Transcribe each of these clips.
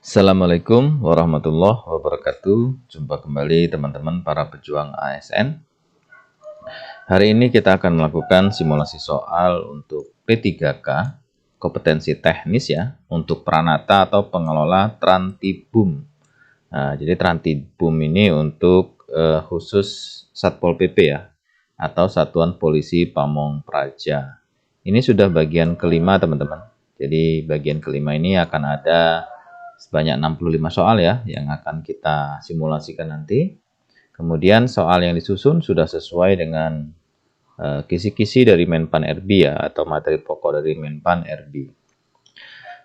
Assalamualaikum warahmatullahi wabarakatuh. Jumpa kembali teman-teman para pejuang ASN. Hari ini kita akan melakukan simulasi soal untuk P3K, kompetensi teknis ya, untuk Pranata atau pengelola Trantibum. Nah, jadi Trantibum ini untuk khusus Satpol PP ya, atau Satuan Polisi Pamong Praja. Ini sudah bagian kelima teman-teman. Jadi bagian kelima ini akan ada sebanyak 65 soal ya yang akan kita simulasikan nanti. Kemudian soal yang disusun sudah sesuai dengan kisi-kisi dari Menpan RB ya, atau materi pokok dari Menpan RB.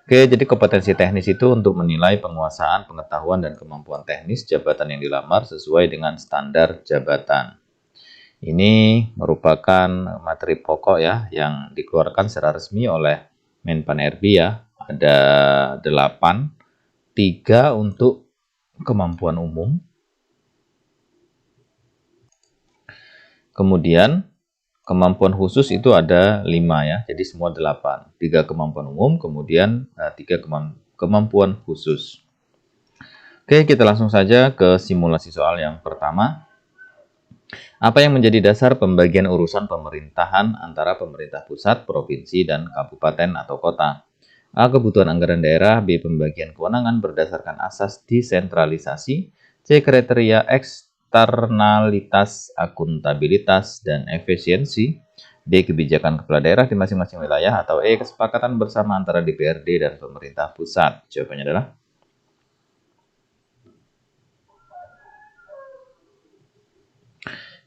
Oke, jadi kompetensi teknis itu untuk menilai penguasaan, pengetahuan, dan kemampuan teknis jabatan yang dilamar sesuai dengan standar jabatan. Ini merupakan materi pokok ya yang dikeluarkan secara resmi oleh Menpan RB ya. Ada 8, 3 untuk kemampuan umum. Kemudian kemampuan khusus itu ada 5 ya, jadi semua 8. 3 kemampuan umum, kemudian 3 kemampuan khusus. Oke, kita langsung saja ke simulasi soal yang pertama. Apa yang menjadi dasar pembagian urusan pemerintahan antara pemerintah pusat, provinsi, dan kabupaten atau kota? A. Kebutuhan anggaran daerah. B. Pembagian kewenangan berdasarkan asas desentralisasi. C. Kriteria eksternalitas, akuntabilitas, dan efisiensi. D. Kebijakan kepala daerah di masing-masing wilayah. Atau E. Kesepakatan bersama antara DPRD dan pemerintah pusat. Jawabannya adalah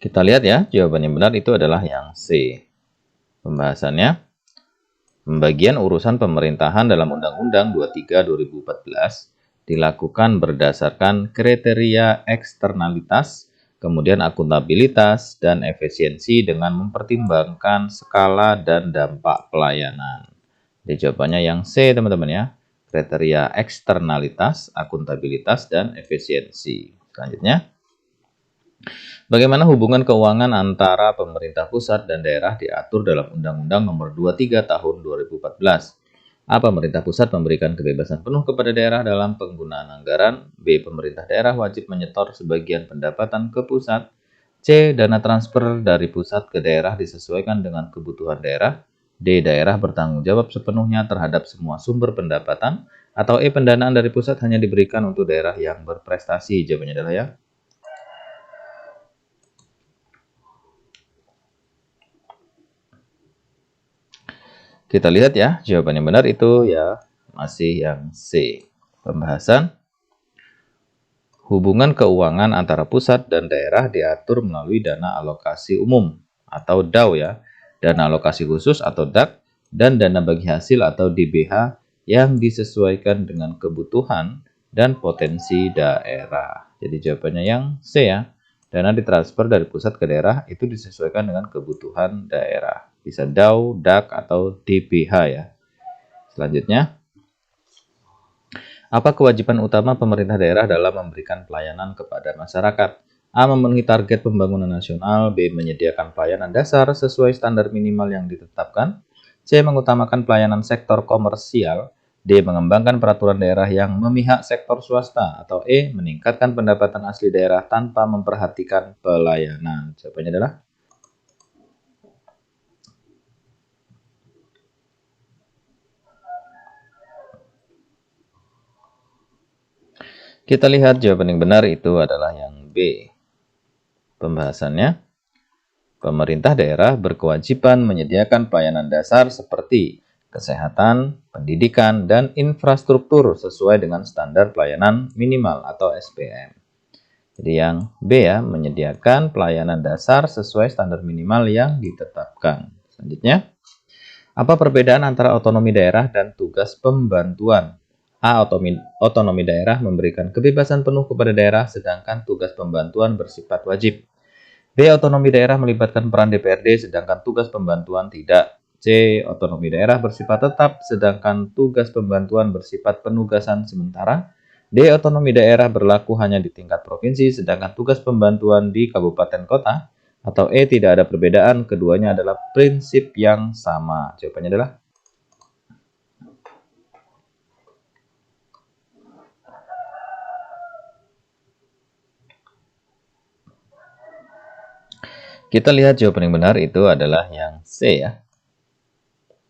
kita lihat ya, jawaban yang benar itu adalah yang C. Pembahasannya, pembagian urusan pemerintahan dalam Undang-Undang 23/2014 dilakukan berdasarkan kriteria eksternalitas, kemudian akuntabilitas, dan efisiensi dengan mempertimbangkan skala dan dampak pelayanan. Jadi jawabannya yang C teman-teman ya, kriteria eksternalitas, akuntabilitas, dan efisiensi. Selanjutnya, bagaimana hubungan keuangan antara pemerintah pusat dan daerah diatur dalam Undang-Undang Nomor 23 Tahun 2014? A. Pemerintah pusat memberikan kebebasan penuh kepada daerah dalam penggunaan anggaran. B. Pemerintah daerah wajib menyetor sebagian pendapatan ke pusat. C. Dana transfer dari pusat ke daerah disesuaikan dengan kebutuhan daerah. D. Daerah bertanggung jawab sepenuhnya terhadap semua sumber pendapatan. Atau E. Pendanaan dari pusat hanya diberikan untuk daerah yang berprestasi. Jawabannya adalah ya. Kita lihat ya, jawaban yang benar itu ya masih yang C. Pembahasan, hubungan keuangan antara pusat dan daerah diatur melalui dana alokasi umum atau DAU ya, dana alokasi khusus atau DAK, dan dana bagi hasil atau DBH yang disesuaikan dengan kebutuhan dan potensi daerah. Jadi jawabannya yang C ya. Dana ditransfer dari pusat ke daerah itu disesuaikan dengan kebutuhan daerah. Bisa DAU, DAK, atau DBH ya. Selanjutnya, apa kewajiban utama pemerintah daerah dalam memberikan pelayanan kepada masyarakat? A. Memenuhi target pembangunan nasional. B. Menyediakan pelayanan dasar sesuai standar minimal yang ditetapkan. C. Mengutamakan pelayanan sektor komersial. D. Mengembangkan peraturan daerah yang memihak sektor swasta. Atau E. Meningkatkan pendapatan asli daerah tanpa memperhatikan pelayanan. Jawabannya adalah kita lihat jawaban yang benar itu adalah yang B. Pembahasannya, pemerintah daerah berkewajiban menyediakan pelayanan dasar seperti kesehatan, pendidikan, dan infrastruktur sesuai dengan standar pelayanan minimal atau SPM. Jadi yang B ya, menyediakan pelayanan dasar sesuai standar minimal yang ditetapkan. Selanjutnya, apa perbedaan antara otonomi daerah dan tugas pembantuan? A. Otonomi daerah memberikan kebebasan penuh kepada daerah, sedangkan tugas pembantuan bersifat wajib. B. Otonomi daerah melibatkan peran DPRD, sedangkan tugas pembantuan tidak. C. Otonomi daerah bersifat tetap, sedangkan tugas pembantuan bersifat penugasan sementara. D. Otonomi daerah berlaku hanya di tingkat provinsi, sedangkan tugas pembantuan di kabupaten kota. Atau E. Tidak ada perbedaan, keduanya adalah prinsip yang sama. Jawabannya adalah Kita lihat jawaban yang benar itu adalah yang C ya.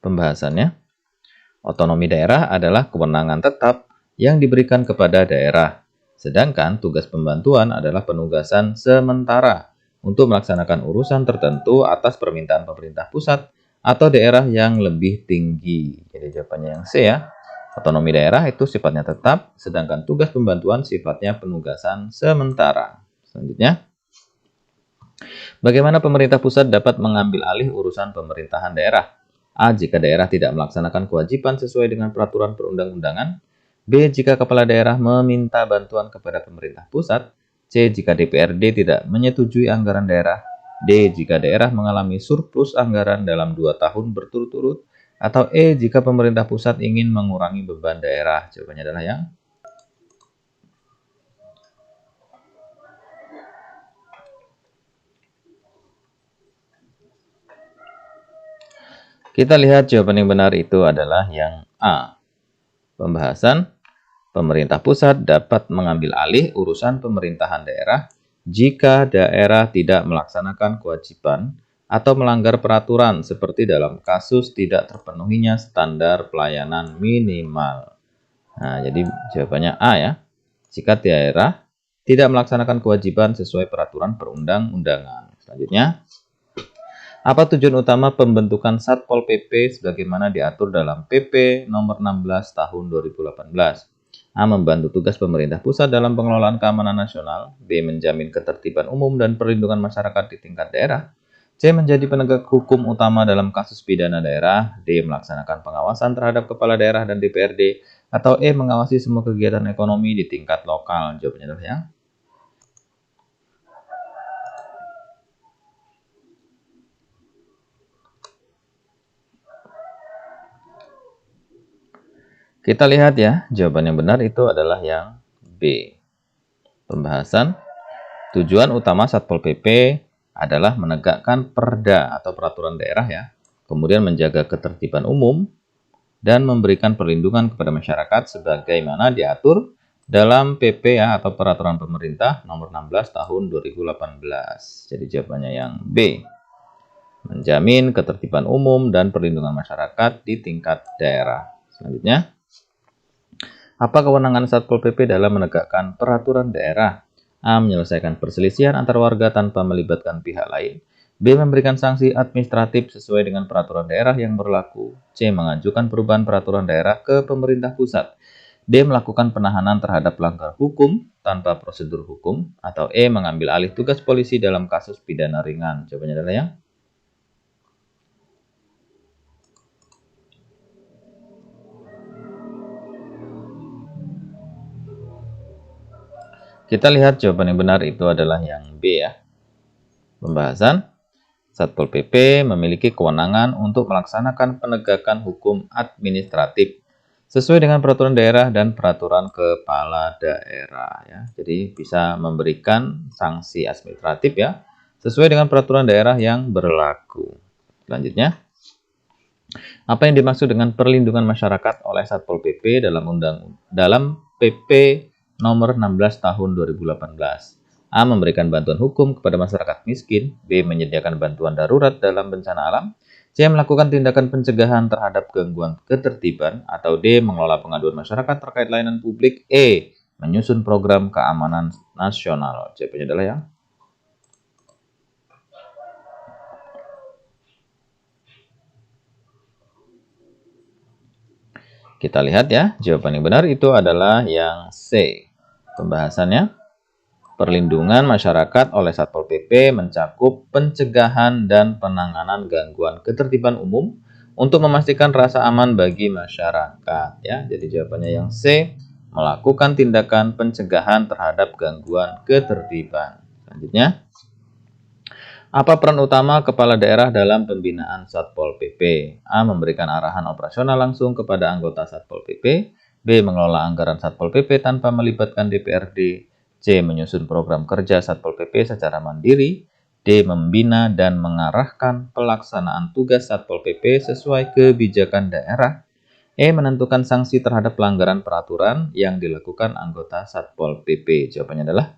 Pembahasannya, otonomi daerah adalah kewenangan tetap yang diberikan kepada daerah. Sedangkan tugas pembantuan adalah penugasan sementara untuk melaksanakan urusan tertentu atas permintaan pemerintah pusat atau daerah yang lebih tinggi. Jadi jawabannya yang C ya. Otonomi daerah itu sifatnya tetap, sedangkan tugas pembantuan sifatnya penugasan sementara. Selanjutnya, bagaimana pemerintah pusat dapat mengambil alih urusan pemerintahan daerah? A. Jika daerah tidak melaksanakan kewajiban sesuai dengan peraturan perundang-undangan. B. Jika kepala daerah meminta bantuan kepada pemerintah pusat. C. Jika DPRD tidak menyetujui anggaran daerah. D. Jika daerah mengalami surplus anggaran dalam 2 tahun berturut-turut. Atau E. Jika pemerintah pusat ingin mengurangi beban daerah. Jawabannya adalah yang Kita lihat jawaban yang benar itu adalah yang A. Pembahasan, pemerintah pusat dapat mengambil alih urusan pemerintahan daerah jika daerah tidak melaksanakan kewajiban atau melanggar peraturan seperti dalam kasus tidak terpenuhinya standar pelayanan minimal. Nah, jadi jawabannya A ya. Jika daerah tidak melaksanakan kewajiban sesuai peraturan perundang-undangan. Selanjutnya, apa tujuan utama pembentukan Satpol PP sebagaimana diatur dalam PP nomor 16 tahun 2018? A. Membantu tugas pemerintah pusat dalam pengelolaan keamanan nasional. B. Menjamin ketertiban umum dan perlindungan masyarakat di tingkat daerah. C. Menjadi penegak hukum utama dalam kasus pidana daerah. D. Melaksanakan pengawasan terhadap kepala daerah dan DPRD. Atau E. Mengawasi semua kegiatan ekonomi di tingkat lokal. Jawabannya adalah yang Kita lihat ya, jawaban yang benar itu adalah yang B. Pembahasan, tujuan utama Satpol PP adalah menegakkan perda atau peraturan daerah ya, kemudian menjaga ketertiban umum, dan memberikan perlindungan kepada masyarakat sebagaimana diatur dalam PP ya, atau peraturan pemerintah nomor 16 tahun 2018. Jadi jawabannya yang B. Menjamin ketertiban umum dan perlindungan masyarakat di tingkat daerah. Selanjutnya, apa kewenangan Satpol PP dalam menegakkan peraturan daerah? A. Menyelesaikan perselisihan antar warga tanpa melibatkan pihak lain. B. Memberikan sanksi administratif sesuai dengan peraturan daerah yang berlaku. C. Mengajukan perubahan peraturan daerah ke pemerintah pusat. D. Melakukan penahanan terhadap pelanggar hukum tanpa prosedur hukum. Atau E. Mengambil alih tugas polisi dalam kasus pidana ringan. Jawabannya adalah yang Kita lihat jawaban yang benar itu adalah yang B ya. Pembahasan, Satpol PP memiliki kewenangan untuk melaksanakan penegakan hukum administratif sesuai dengan peraturan daerah dan peraturan kepala daerah ya. Jadi bisa memberikan sanksi administratif ya sesuai dengan peraturan daerah yang berlaku. Selanjutnya, apa yang dimaksud dengan perlindungan masyarakat oleh Satpol PP dalam PP nomor 16 tahun 2018? A. Memberikan bantuan hukum kepada masyarakat miskin. B. Menyediakan bantuan darurat dalam bencana alam. C. Melakukan tindakan pencegahan terhadap gangguan ketertiban. Atau D. Mengelola pengaduan masyarakat terkait layanan publik. E. Menyusun program keamanan nasional. Jawabannya adalah yang Kita lihat ya, jawaban yang benar itu adalah yang C. Pembahasannya, perlindungan masyarakat oleh Satpol PP mencakup pencegahan dan penanganan gangguan ketertiban umum untuk memastikan rasa aman bagi masyarakat. Ya, jadi jawabannya yang C, melakukan tindakan pencegahan terhadap gangguan ketertiban. Selanjutnya, apa peran utama kepala daerah dalam pembinaan Satpol PP? A. Memberikan arahan operasional langsung kepada anggota Satpol PP. B. Mengelola anggaran Satpol PP tanpa melibatkan DPRD. C. Menyusun program kerja Satpol PP secara mandiri. D. Membina dan mengarahkan pelaksanaan tugas Satpol PP sesuai kebijakan daerah. E. Menentukan sanksi terhadap pelanggaran peraturan yang dilakukan anggota Satpol PP. Jawabannya adalah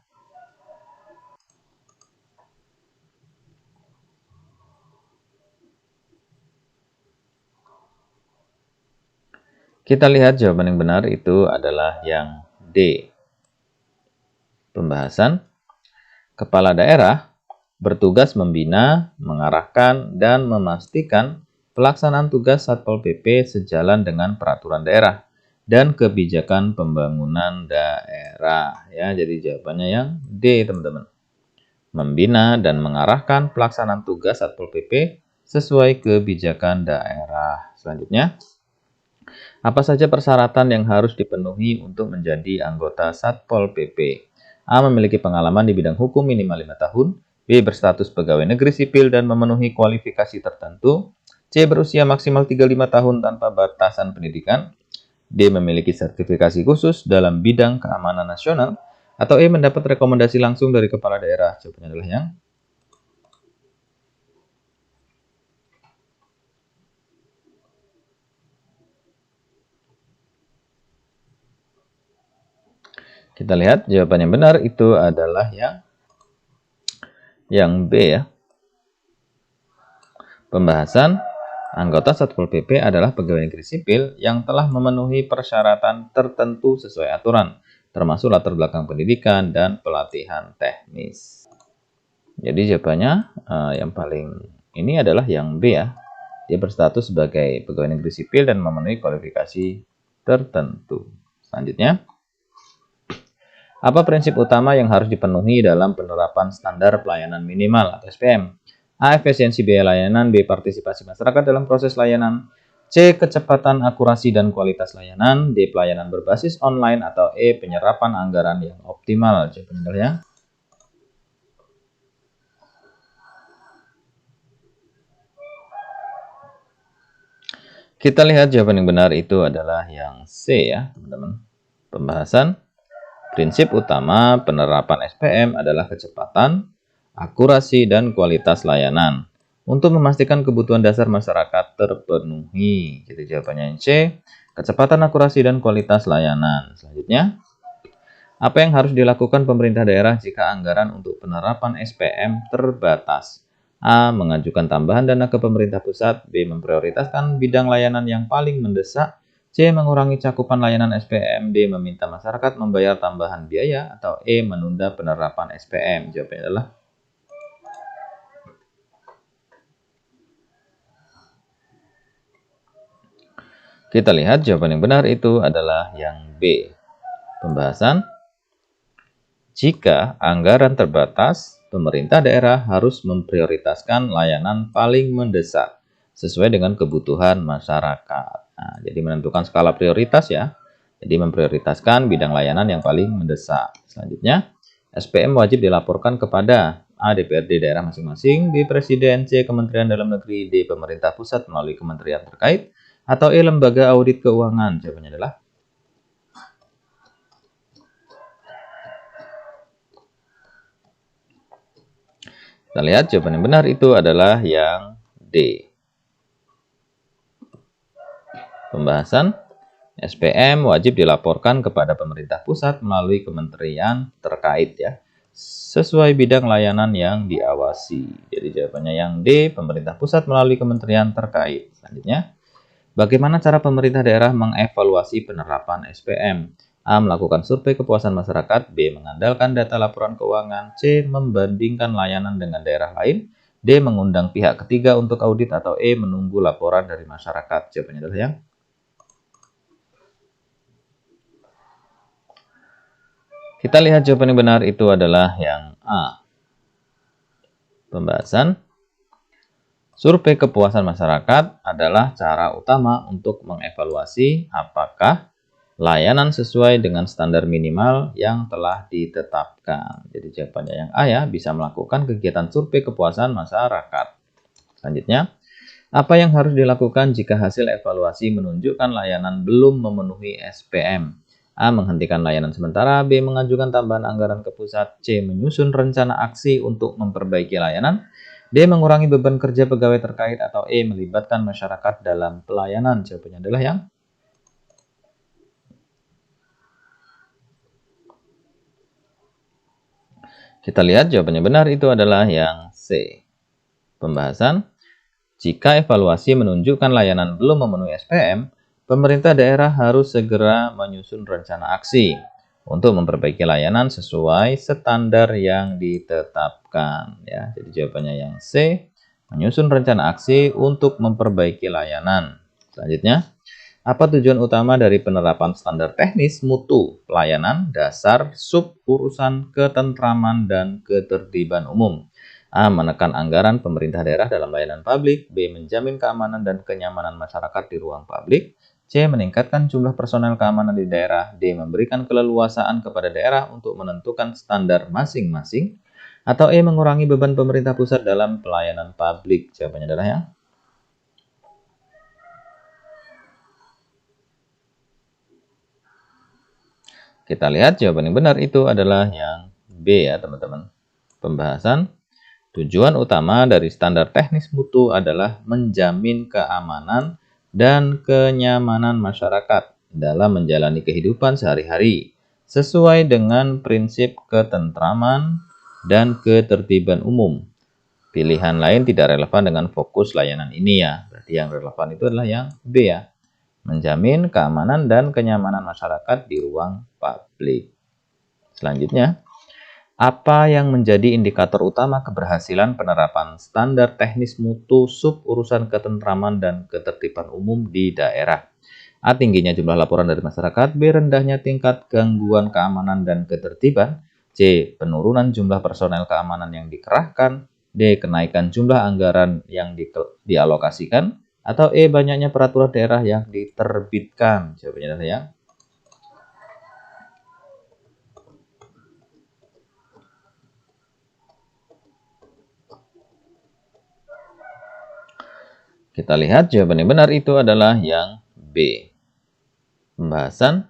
Kita lihat jawaban yang benar itu adalah yang D. Pembahasan. Kepala daerah bertugas membina, mengarahkan, dan memastikan pelaksanaan tugas Satpol PP sejalan dengan peraturan daerah dan kebijakan pembangunan daerah. Ya, jadi jawabannya yang D, teman-teman. Membina dan mengarahkan pelaksanaan tugas Satpol PP sesuai kebijakan daerah. Selanjutnya, apa saja persyaratan yang harus dipenuhi untuk menjadi anggota Satpol PP? A. Memiliki pengalaman di bidang hukum minimal 5 tahun. B. Berstatus pegawai negeri sipil dan memenuhi kualifikasi tertentu. C. Berusia maksimal 35 tahun tanpa batasan pendidikan. D. Memiliki sertifikasi khusus dalam bidang keamanan nasional. Atau E. Mendapat rekomendasi langsung dari kepala daerah. Jawabannya adalah yang kita lihat jawaban yang benar itu adalah yang B ya. Pembahasan. Anggota Satpol PP adalah pegawai negeri sipil yang telah memenuhi persyaratan tertentu sesuai aturan, termasuk latar belakang pendidikan dan pelatihan teknis. Jadi jawabannya yang paling ini adalah yang B ya. Dia berstatus sebagai pegawai negeri sipil dan memenuhi kualifikasi tertentu. Selanjutnya, apa prinsip utama yang harus dipenuhi dalam penerapan standar pelayanan minimal atau SPM? A. Efisiensi biaya layanan. B. Partisipasi masyarakat dalam proses layanan. C. Kecepatan, akurasi, dan kualitas layanan. D. Pelayanan berbasis online. Atau E. Penyerapan anggaran yang optimal. Jawabannya kita lihat jawaban yang benar itu adalah yang C ya, teman-teman. Pembahasan. Prinsip utama penerapan SPM adalah kecepatan, akurasi, dan kualitas layanan untuk memastikan kebutuhan dasar masyarakat terpenuhi. Jadi jawabannya yang C, kecepatan, akurasi, dan kualitas layanan. Selanjutnya, apa yang harus dilakukan pemerintah daerah jika anggaran untuk penerapan SPM terbatas? A. Mengajukan tambahan dana ke pemerintah pusat. B. Memprioritaskan bidang layanan yang paling mendesak. C. Mengurangi cakupan layanan SPM. D. Meminta masyarakat membayar tambahan biaya. Atau E. Menunda penerapan SPM. Jawabannya adalah kita lihat jawaban yang benar itu adalah yang B. Pembahasan. Jika anggaran terbatas, pemerintah daerah harus memprioritaskan layanan paling mendesak sesuai dengan kebutuhan masyarakat. Nah, jadi menentukan skala prioritas ya. Jadi memprioritaskan bidang layanan yang paling mendesak. Selanjutnya, SPM wajib dilaporkan kepada A. DPRD daerah masing-masing, B. Presiden, C. Kementerian Dalam Negeri, D. Pemerintah pusat melalui kementerian terkait, atau E. Lembaga audit keuangan. Jawabannya adalah kita lihat jawaban yang benar itu adalah yang D. Pembahasan. SPM wajib dilaporkan kepada pemerintah pusat melalui kementerian terkait ya, sesuai bidang layanan yang diawasi. Jadi jawabannya yang D, pemerintah pusat melalui kementerian terkait. Selanjutnya, bagaimana cara pemerintah daerah mengevaluasi penerapan SPM? A. Melakukan survei kepuasan masyarakat. B. Mengandalkan data laporan keuangan. C. Membandingkan layanan dengan daerah lain. D. Mengundang pihak ketiga untuk audit. Atau E. Menunggu laporan dari masyarakat. Jawabannya adalah yang kita lihat jawaban yang benar itu adalah yang A. Pembahasan. Survei kepuasan masyarakat adalah cara utama untuk mengevaluasi apakah layanan sesuai dengan standar minimal yang telah ditetapkan. Jadi jawabannya yang A ya, bisa melakukan kegiatan survei kepuasan masyarakat. Selanjutnya, apa yang harus dilakukan jika hasil evaluasi menunjukkan layanan belum memenuhi SPM? A. Menghentikan layanan sementara. B. Mengajukan tambahan anggaran ke pusat. C. Menyusun rencana aksi untuk memperbaiki layanan. D. Mengurangi beban kerja pegawai terkait. Atau E. Melibatkan masyarakat dalam pelayanan. Jawabannya adalah yang kita lihat jawabannya benar itu adalah yang C. Pembahasan. Jika evaluasi menunjukkan layanan belum memenuhi SPM, pemerintah daerah harus segera menyusun rencana aksi untuk memperbaiki layanan sesuai standar yang ditetapkan. Ya, jadi jawabannya yang C, menyusun rencana aksi untuk memperbaiki layanan. Selanjutnya, apa tujuan utama dari penerapan standar teknis mutu pelayanan dasar sub urusan ketentraman dan ketertiban umum? A. Menekan anggaran pemerintah daerah dalam layanan publik. B. Menjamin keamanan dan kenyamanan masyarakat di ruang publik. C. Meningkatkan jumlah personel keamanan di daerah. D. Memberikan keleluasaan kepada daerah untuk menentukan standar masing-masing. Atau E. Mengurangi beban pemerintah pusat dalam pelayanan publik. Jawabannya adalah yang kita lihat jawaban yang benar itu adalah yang B ya teman-teman. Pembahasan tujuan utama dari standar teknis mutu adalah menjamin keamanan dan kenyamanan masyarakat dalam menjalani kehidupan sehari-hari sesuai dengan prinsip ketentraman dan ketertiban umum. Pilihan lain tidak relevan dengan fokus layanan ini ya. Berarti yang relevan itu adalah yang B ya. Menjamin keamanan dan kenyamanan masyarakat di ruang publik. Selanjutnya, apa yang menjadi indikator utama keberhasilan penerapan standar teknis mutu sub urusan ketentraman dan ketertiban umum di daerah? A. Tingginya jumlah laporan dari masyarakat. B. Rendahnya tingkat gangguan keamanan dan ketertiban. C. Penurunan jumlah personel keamanan yang dikerahkan. D. Kenaikan jumlah anggaran yang dialokasikan. Atau E. Banyaknya peraturan daerah yang diterbitkan. Jawabannya adalah yang kita lihat jawaban yang benar itu adalah yang B. Pembahasan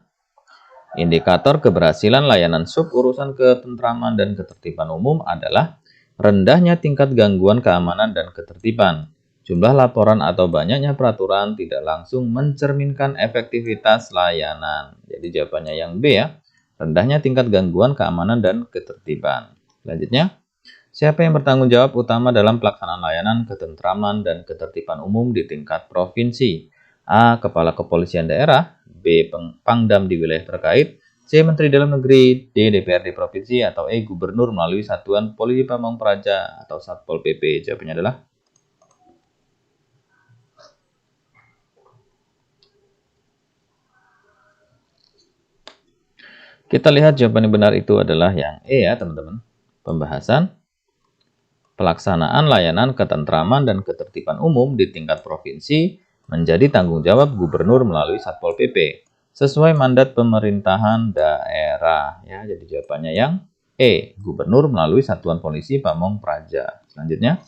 indikator keberhasilan layanan sub urusan ketentraman dan ketertiban umum adalah rendahnya tingkat gangguan keamanan dan ketertiban. Jumlah laporan atau banyaknya peraturan tidak langsung mencerminkan efektivitas layanan. Jadi jawabannya yang B ya. Rendahnya tingkat gangguan keamanan dan ketertiban. Selanjutnya, siapa yang bertanggung jawab utama dalam pelaksanaan layanan ketentraman dan ketertiban umum di tingkat provinsi? A. Kepala Kepolisian Daerah. B. Pangdam di wilayah terkait. C. Menteri Dalam Negeri. D. DPRD Provinsi. Atau E. Gubernur melalui Satuan Polisi Pamong Praja atau Satpol PP. Jawabannya adalah kita lihat jawaban yang benar itu adalah yang E ya teman-teman. Pembahasan pelaksanaan layanan ketentraman dan ketertiban umum di tingkat provinsi menjadi tanggung jawab gubernur melalui Satpol PP sesuai mandat pemerintahan daerah ya. Jadi jawabannya yang E, gubernur melalui Satuan Polisi Pamong Praja. Selanjutnya,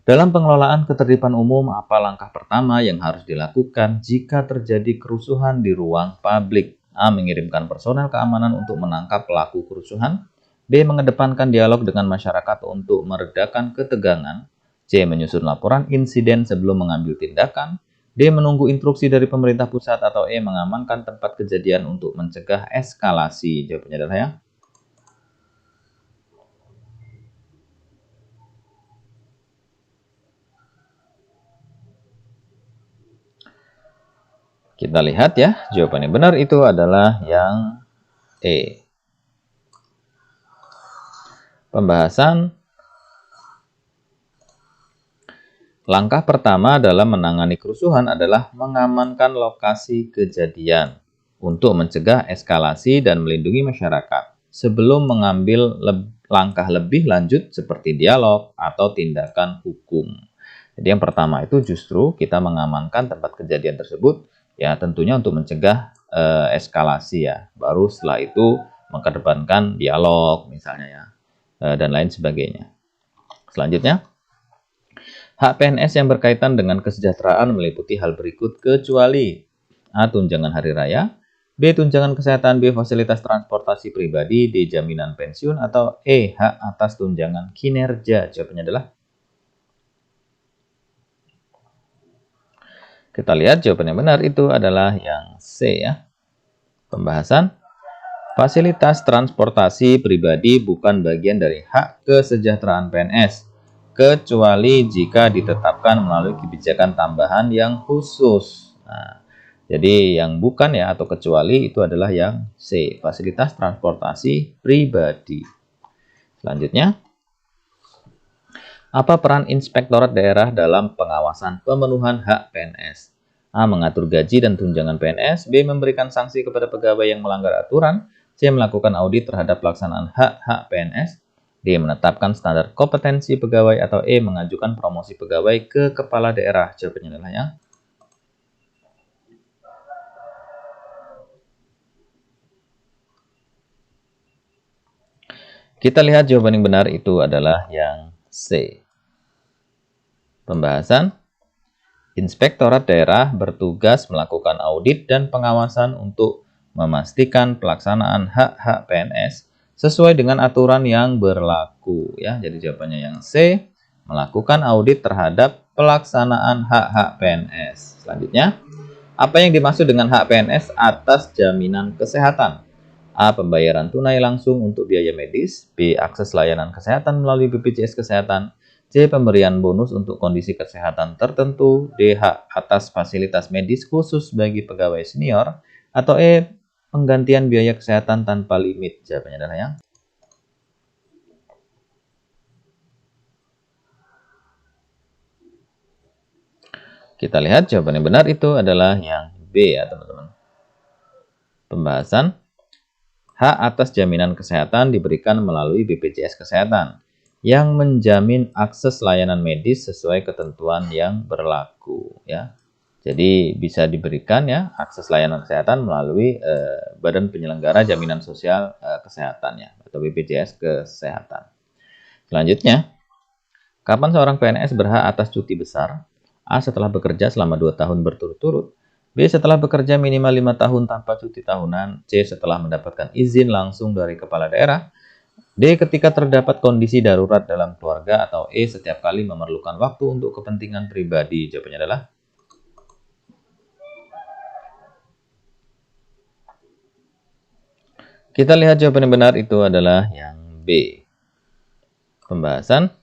dalam pengelolaan ketertiban umum, apa langkah pertama yang harus dilakukan jika terjadi kerusuhan di ruang publik? A. Mengirimkan personel keamanan untuk menangkap pelaku kerusuhan. B. Mengedepankan dialog dengan masyarakat untuk meredakan ketegangan. C. Menyusun laporan insiden sebelum mengambil tindakan. D. Menunggu instruksi dari pemerintah pusat. Atau E. Mengamankan tempat kejadian untuk mencegah eskalasi. Jawabannya adalah ya. Kita lihat ya, jawaban yang benar itu adalah yang E. Pembahasan langkah pertama dalam menangani kerusuhan adalah mengamankan lokasi kejadian untuk mencegah eskalasi dan melindungi masyarakat sebelum mengambil langkah lebih lanjut seperti dialog atau tindakan hukum. Jadi yang pertama itu justru kita mengamankan tempat kejadian tersebut ya tentunya untuk mencegah eskalasi ya. Baru setelah itu mengedepankan dialog misalnya ya dan lain sebagainya. Selanjutnya, hak PNS yang berkaitan dengan kesejahteraan meliputi hal berikut kecuali A. Tunjangan hari raya, B. Tunjangan kesehatan, B. Fasilitas transportasi pribadi, D. Jaminan pensiun, atau E. Hak atas tunjangan kinerja. Jawabannya adalah kita lihat jawaban yang benar itu adalah yang C ya. Pembahasan fasilitas transportasi pribadi bukan bagian dari hak kesejahteraan PNS, kecuali jika ditetapkan melalui kebijakan tambahan yang khusus. Nah, Jadi yang bukan ya atau kecuali itu adalah yang C, fasilitas transportasi pribadi. Selanjutnya, apa peran inspektorat daerah dalam pengawasan pemenuhan hak PNS? A. Mengatur gaji dan tunjangan PNS. B. Memberikan sanksi kepada pegawai yang melanggar aturan. C. Melakukan audit terhadap pelaksanaan hak-hak PNS. D. Menetapkan standar kompetensi pegawai. Atau E. Mengajukan promosi pegawai ke kepala daerah. Jawabannya adalah yang kita lihat jawaban yang benar itu adalah yang C. Pembahasan. Inspektorat daerah bertugas melakukan audit dan pengawasan untuk memastikan pelaksanaan hak-hak PNS sesuai dengan aturan yang berlaku ya. Jadi jawabannya yang C, melakukan audit terhadap pelaksanaan hak-hak PNS. Selanjutnya, apa yang dimaksud dengan hak PNS atas jaminan kesehatan? A. Pembayaran tunai langsung untuk biaya medis. B. Akses layanan kesehatan melalui BPJS Kesehatan. C. Pemberian bonus untuk kondisi kesehatan tertentu. D. Hak atas fasilitas medis khusus bagi pegawai senior. Atau E. Penggantian biaya kesehatan tanpa limit. Jawabannya adalah yang kita lihat jawaban yang benar itu adalah yang B ya teman-teman. Pembahasan. Hak atas jaminan kesehatan diberikan melalui BPJS Kesehatan yang menjamin akses layanan medis sesuai ketentuan yang berlaku ya. Jadi bisa diberikan ya akses layanan kesehatan melalui Badan Penyelenggara Jaminan Sosial Kesehatan ya atau BPJS Kesehatan. Selanjutnya, kapan seorang PNS berhak atas cuti besar? A. Setelah bekerja selama 2 tahun berturut-turut. B. Setelah bekerja minimal 5 tahun tanpa cuti tahunan. C. Setelah mendapatkan izin langsung dari kepala daerah. D. Ketika terdapat kondisi darurat dalam keluarga. Atau E. Setiap kali memerlukan waktu untuk kepentingan pribadi. Jawabannya adalah kita lihat jawaban yang benar itu adalah yang B. Pembahasan.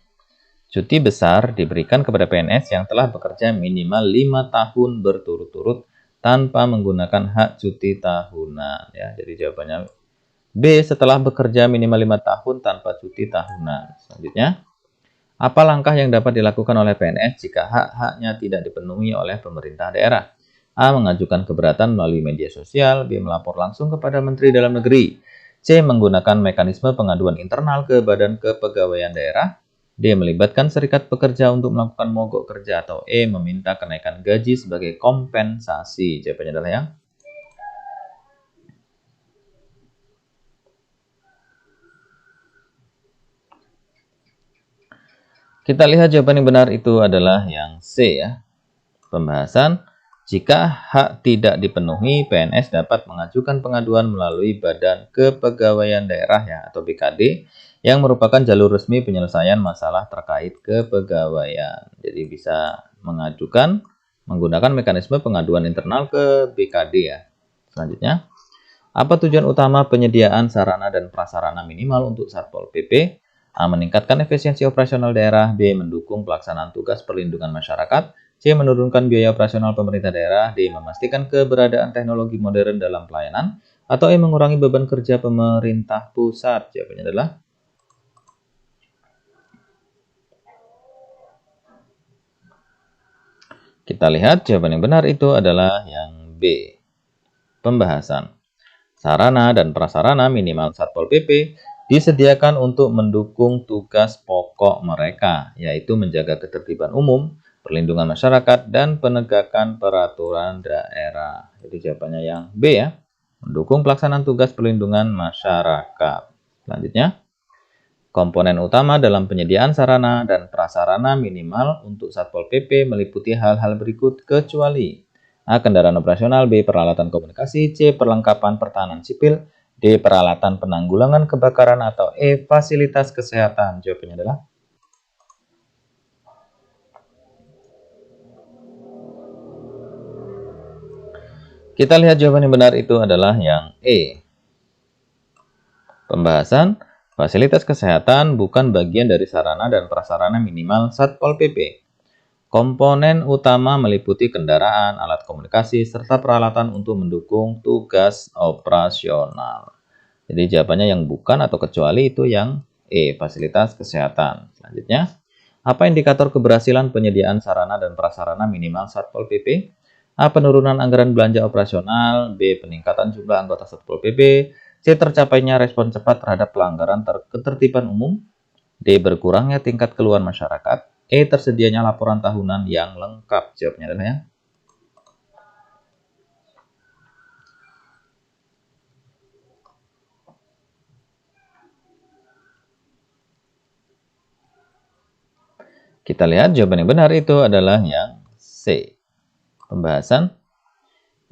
Cuti besar diberikan kepada PNS yang telah bekerja minimal 5 tahun berturut-turut tanpa menggunakan hak cuti tahunan ya. Jadi jawabannya B, setelah bekerja minimal 5 tahun tanpa cuti tahunan. Selanjutnya, apa langkah yang dapat dilakukan oleh PNS jika hak-haknya tidak dipenuhi oleh pemerintah daerah? A. Mengajukan keberatan melalui media sosial. B. Melapor langsung kepada Menteri Dalam Negeri. C. Menggunakan mekanisme pengaduan internal ke Badan Kepegawaian Daerah. D. Melibatkan serikat pekerja untuk melakukan mogok kerja. Atau E. Meminta kenaikan gaji sebagai kompensasi. Jawabannya adalah yang kita lihat jawaban yang benar itu adalah yang C ya. Pembahasan. Jika hak tidak dipenuhi, PNS dapat mengajukan pengaduan melalui Badan Kepegawaian Daerah ya atau BKD yang merupakan jalur resmi penyelesaian masalah terkait kepegawaian. Jadi bisa mengajukan menggunakan mekanisme pengaduan internal ke BKD ya. Selanjutnya, apa tujuan utama penyediaan sarana dan prasarana minimal untuk Satpol PP? A. Meningkatkan efisiensi operasional daerah. B. Mendukung pelaksanaan tugas perlindungan masyarakat. C. Menurunkan biaya operasional pemerintah daerah. D. Memastikan keberadaan teknologi modern dalam pelayanan. Atau E. Mengurangi beban kerja pemerintah pusat. Jawabannya adalah kita lihat jawaban yang benar itu adalah yang B. Pembahasan. Sarana dan prasarana minimal Satpol PP disediakan untuk mendukung tugas pokok mereka, yaitu menjaga ketertiban umum, perlindungan masyarakat, dan penegakan peraturan daerah. Jadi jawabannya yang B ya, mendukung pelaksanaan tugas perlindungan masyarakat. Selanjutnya, komponen utama dalam penyediaan sarana dan prasarana minimal untuk Satpol PP meliputi hal-hal berikut kecuali A. Kendaraan operasional. B. Peralatan komunikasi. C. Perlengkapan pertahanan sipil. D. Peralatan penanggulangan kebakaran. Atau E. Fasilitas kesehatan. Jawabannya adalah kita lihat jawaban yang benar itu adalah yang E. Pembahasan. Fasilitas kesehatan bukan bagian dari sarana dan prasarana minimal Satpol PP. Komponen utama meliputi kendaraan, alat komunikasi, serta peralatan untuk mendukung tugas operasional. Jadi jawabannya yang bukan atau kecuali itu yang E, fasilitas kesehatan. Selanjutnya, apa indikator keberhasilan penyediaan sarana dan prasarana minimal Satpol PP? A. Penurunan anggaran belanja operasional. B. Peningkatan jumlah anggota Satpol PP. C. Tercapainya respon cepat terhadap pelanggaran ketertiban umum. D. Berkurangnya tingkat keluhan masyarakat. E. Tersedianya laporan tahunan yang lengkap. Jawabnya adalah yang kita lihat jawaban yang benar itu adalah yang C. Pembahasan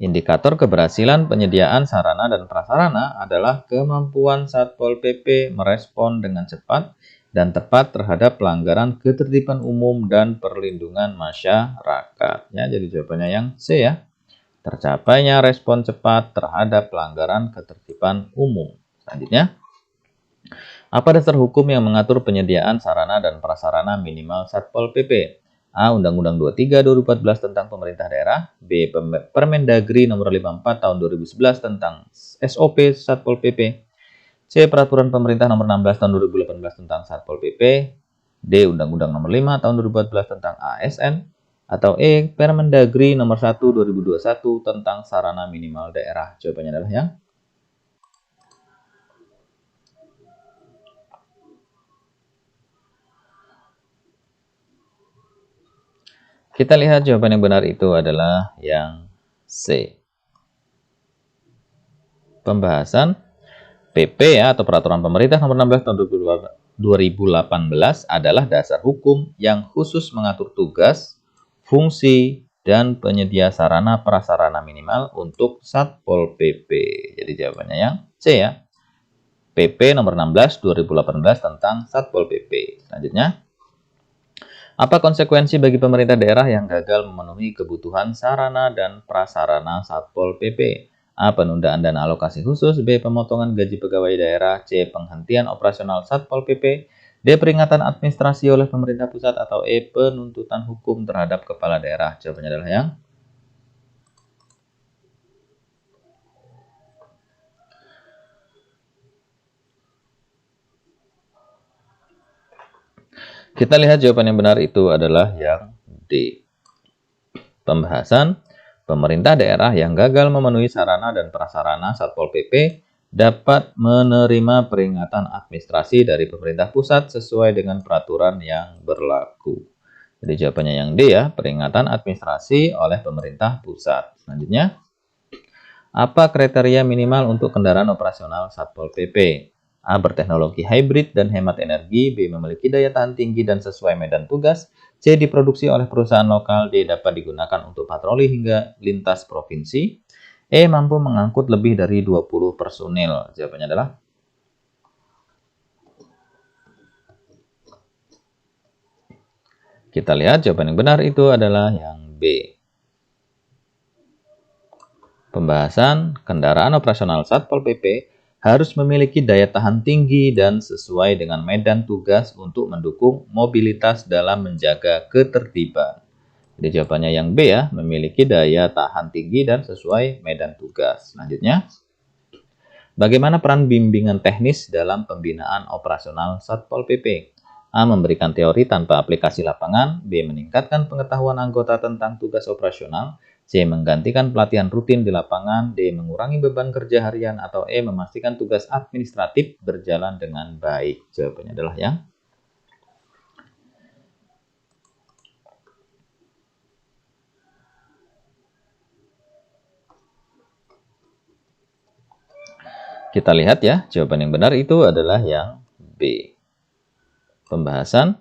indikator keberhasilan penyediaan sarana dan prasarana adalah kemampuan Satpol PP merespon dengan cepat dan tepat terhadap pelanggaran ketertiban umum dan perlindungan masyarakat. Ya, jadi jawabannya yang C ya. Tercapainya respon cepat terhadap pelanggaran ketertiban umum. Selanjutnya, apa dasar hukum yang mengatur penyediaan sarana dan prasarana minimal Satpol PP? A. Undang-Undang 23 2014 tentang pemerintah daerah. B. Permendagri nomor 54 tahun 2011 tentang SOP Satpol PP. C. Peraturan pemerintah nomor 16 tahun 2018 tentang Satpol PP. D. Undang-Undang nomor 5 tahun 2014 tentang ASN. Atau E. Permendagri nomor 1 2021 tentang sarana minimal daerah. Jawabannya adalah yang kita lihat jawaban yang benar itu adalah yang C. Pembahasan PP ya atau Peraturan Pemerintah Nomor 16 Tahun 2018 adalah dasar hukum yang khusus mengatur tugas, fungsi, dan penyedia sarana prasarana minimal untuk Satpol PP. Jadi jawabannya yang C ya. PP nomor 16 2018 tentang Satpol PP. Selanjutnya, apa konsekuensi bagi pemerintah daerah yang gagal memenuhi kebutuhan sarana dan prasarana Satpol PP? A. Penundaan dana alokasi khusus. B. Pemotongan gaji pegawai daerah. C. Penghentian operasional Satpol PP. D. Peringatan administrasi oleh pemerintah pusat. Atau E. Penuntutan hukum terhadap kepala daerah. Jawabannya adalah yang kita lihat jawaban yang benar itu adalah yang D. Pembahasan pemerintah daerah yang gagal memenuhi sarana dan prasarana Satpol PP dapat menerima peringatan administrasi dari pemerintah pusat sesuai dengan peraturan yang berlaku. Jadi jawabannya yang D ya, peringatan administrasi oleh pemerintah pusat. Selanjutnya, apa kriteria minimal untuk kendaraan operasional Satpol PP? A. Berteknologi hybrid dan hemat energi. B. Memiliki daya tahan tinggi dan sesuai medan tugas. C. Diproduksi oleh perusahaan lokal. D. Dapat digunakan untuk patroli hingga lintas provinsi. E. Mampu mengangkut lebih dari 20 personil. Jawabannya adalah kita lihat jawaban yang benar itu adalah yang B. Pembahasan kendaraan operasional Satpol PP harus memiliki daya tahan tinggi dan sesuai dengan medan tugas untuk mendukung mobilitas dalam menjaga ketertiban. Jadi jawabannya yang B ya, memiliki daya tahan tinggi dan sesuai medan tugas. Selanjutnya, bagaimana peran bimbingan teknis dalam pembinaan operasional Satpol PP? A. Memberikan teori tanpa aplikasi lapangan. B. Meningkatkan pengetahuan anggota tentang tugas operasional. C. Menggantikan pelatihan rutin di lapangan. D. Mengurangi beban kerja harian. Atau E. Memastikan tugas administratif berjalan dengan baik. Jawabannya adalah yang kita lihat ya, jawaban yang benar itu adalah yang B. Pembahasan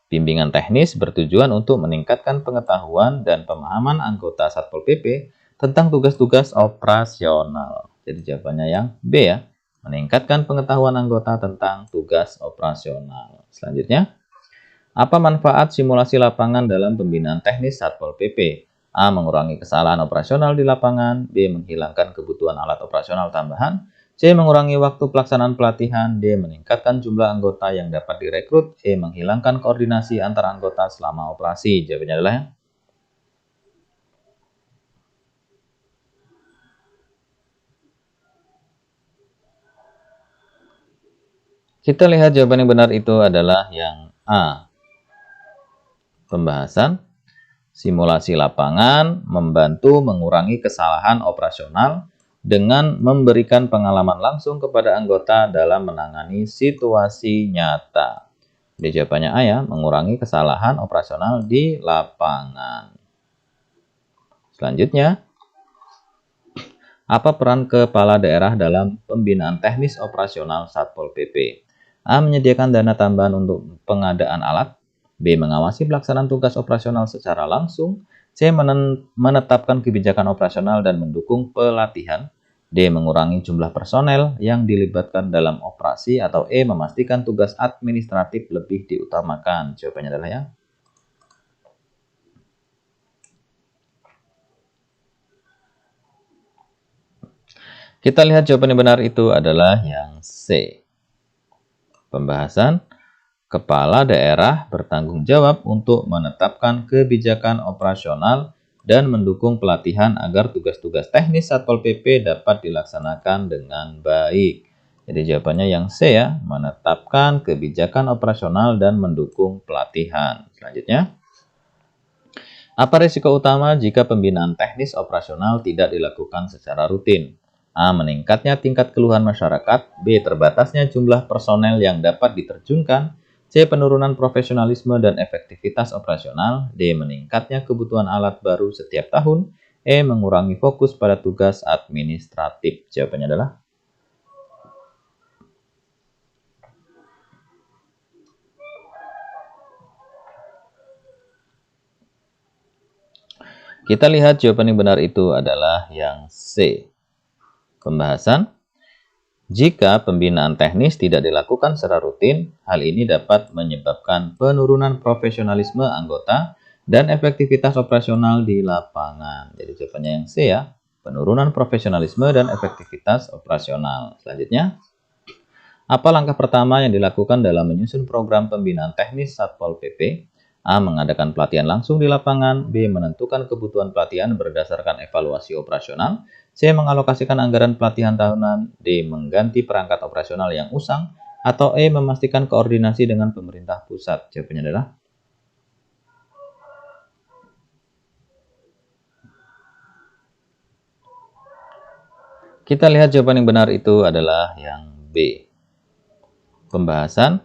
bimbingan teknis bertujuan untuk meningkatkan pengetahuan dan pemahaman anggota Satpol PP tentang tugas-tugas operasional. Jadi jawabannya yang B ya, meningkatkan pengetahuan anggota tentang tugas operasional. Selanjutnya, apa manfaat simulasi lapangan dalam pembinaan teknis Satpol PP? A. Mengurangi kesalahan operasional di lapangan. B. Menghilangkan kebutuhan alat operasional tambahan. C. Mengurangi waktu pelaksanaan pelatihan. D. Meningkatkan jumlah anggota yang dapat direkrut. E. Menghilangkan koordinasi antar anggota selama operasi. Jawabannya adalah yang kita lihat jawaban yang benar itu adalah yang A. Pembahasan simulasi lapangan membantu mengurangi kesalahan operasional dengan memberikan pengalaman langsung kepada anggota dalam menangani situasi nyata. Jadi jawabannya A ya, mengurangi kesalahan operasional di lapangan. Selanjutnya, apa peran kepala daerah dalam pembinaan teknis operasional Satpol PP? A. Menyediakan dana tambahan untuk pengadaan alat. B. Mengawasi pelaksanaan tugas operasional secara langsung. C. Menetapkan kebijakan operasional dan mendukung pelatihan. D. Mengurangi jumlah personel yang dilibatkan dalam operasi. Atau E. Memastikan tugas administratif lebih diutamakan. Jawabannya adalah ya. Kita lihat jawaban yang benar itu adalah yang C. Pembahasan kepala daerah bertanggung jawab untuk menetapkan kebijakan operasional dan mendukung pelatihan agar tugas-tugas teknis Satpol PP dapat dilaksanakan dengan baik. Jadi jawabannya yang C ya, menetapkan kebijakan operasional dan mendukung pelatihan. Selanjutnya, apa risiko utama jika pembinaan teknis operasional tidak dilakukan secara rutin? A. Meningkatnya tingkat keluhan masyarakat. B. Terbatasnya jumlah personel yang dapat diterjunkan. C. Penurunan profesionalisme dan efektivitas operasional. D. Meningkatnya kebutuhan alat baru setiap tahun. E. Mengurangi fokus pada tugas administratif. Jawabannya adalah kita lihat jawaban yang benar itu adalah yang C. Pembahasan jika pembinaan teknis tidak dilakukan secara rutin, hal ini dapat menyebabkan penurunan profesionalisme anggota dan efektivitas operasional di lapangan. Jadi jawabannya yang C ya, penurunan profesionalisme dan efektivitas operasional. Selanjutnya, apa langkah pertama yang dilakukan dalam menyusun program pembinaan teknis Satpol PP? A. Mengadakan pelatihan langsung di lapangan. B. Menentukan kebutuhan pelatihan berdasarkan evaluasi operasional. C. Mengalokasikan anggaran pelatihan tahunan. D. Mengganti perangkat operasional yang usang. Atau E. Memastikan koordinasi dengan pemerintah pusat. Jawabannya adalah kita lihat jawaban yang benar itu adalah yang B. Pembahasan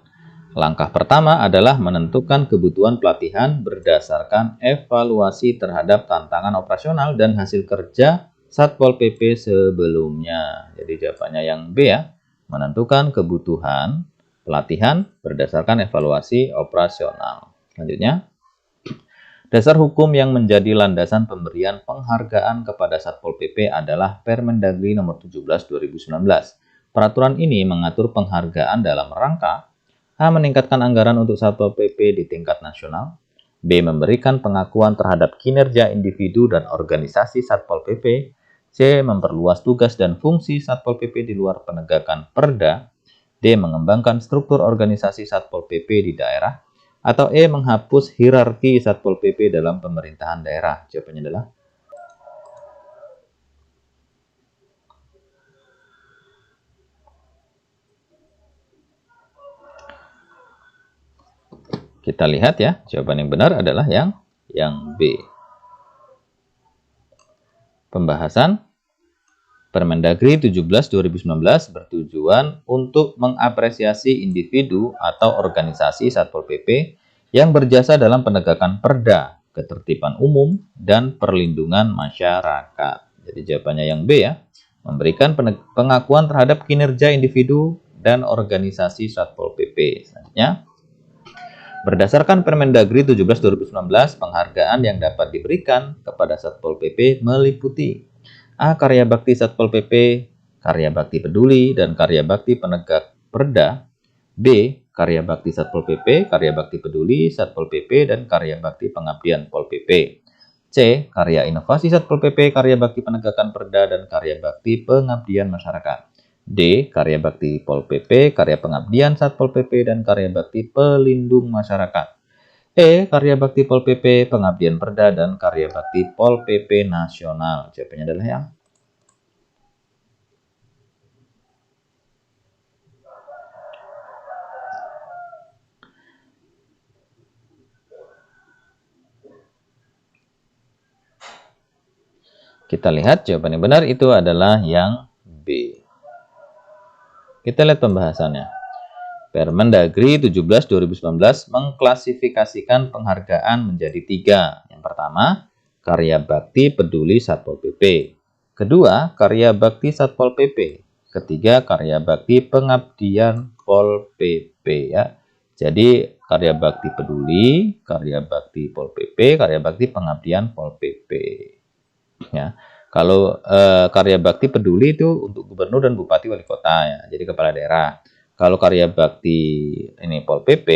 langkah pertama adalah menentukan kebutuhan pelatihan berdasarkan evaluasi terhadap tantangan operasional dan hasil kerja Satpol PP sebelumnya. Jadi jawabannya yang B ya, menentukan kebutuhan pelatihan berdasarkan evaluasi operasional. Selanjutnya, dasar hukum yang menjadi landasan pemberian penghargaan kepada Satpol PP adalah Permendagri nomor 17 2019. Peraturan ini mengatur penghargaan dalam rangka A. Meningkatkan anggaran untuk Satpol PP di tingkat nasional. B. Memberikan pengakuan terhadap kinerja individu dan organisasi Satpol PP. C. Memperluas tugas dan fungsi Satpol PP di luar penegakan Perda. D. Mengembangkan struktur organisasi Satpol PP di daerah. Atau E. Menghapus hierarki Satpol PP dalam pemerintahan daerah. Jawabannya adalah kita lihat ya, jawaban yang benar adalah yang B. Pembahasan Permendagri 17 2019 bertujuan untuk mengapresiasi individu atau organisasi Satpol PP yang berjasa dalam penegakan perda, ketertiban umum, dan perlindungan masyarakat. Jadi jawabannya yang B ya, memberikan pengakuan terhadap kinerja individu dan organisasi Satpol PP. Selanjutnya, berdasarkan Permendagri 17 2019, penghargaan yang dapat diberikan kepada Satpol PP meliputi A. Karya bakti Satpol PP, karya bakti peduli, dan karya bakti penegak perda. B. Karya bakti Satpol PP, karya bakti peduli, Satpol PP, dan karya bakti pengabdian Pol PP. C. Karya inovasi Satpol PP, karya bakti penegakan perda, dan karya bakti pengabdian masyarakat. D. Karya bakti Pol PP, karya pengabdian Satpol PP, dan karya bakti pelindung masyarakat. E. Karya bakti Pol PP, pengabdian perda, dan karya bakti Pol PP nasional. Jawabannya adalah yang kita lihat jawaban yang benar itu adalah yang B. Kita lihat pembahasannya. Permendagri 17/2019 mengklasifikasikan penghargaan menjadi 3. Yang pertama, karya bakti peduli Satpol PP. Kedua, karya bakti Satpol PP. Ketiga, karya bakti pengabdian Pol PP ya. Jadi karya bakti peduli, karya bakti Pol PP, karya bakti pengabdian Pol PP. Ya. Kalau karya bakti peduli itu untuk gubernur dan bupati wali kota ya, jadi kepala daerah. Kalau karya bakti ini Pol PP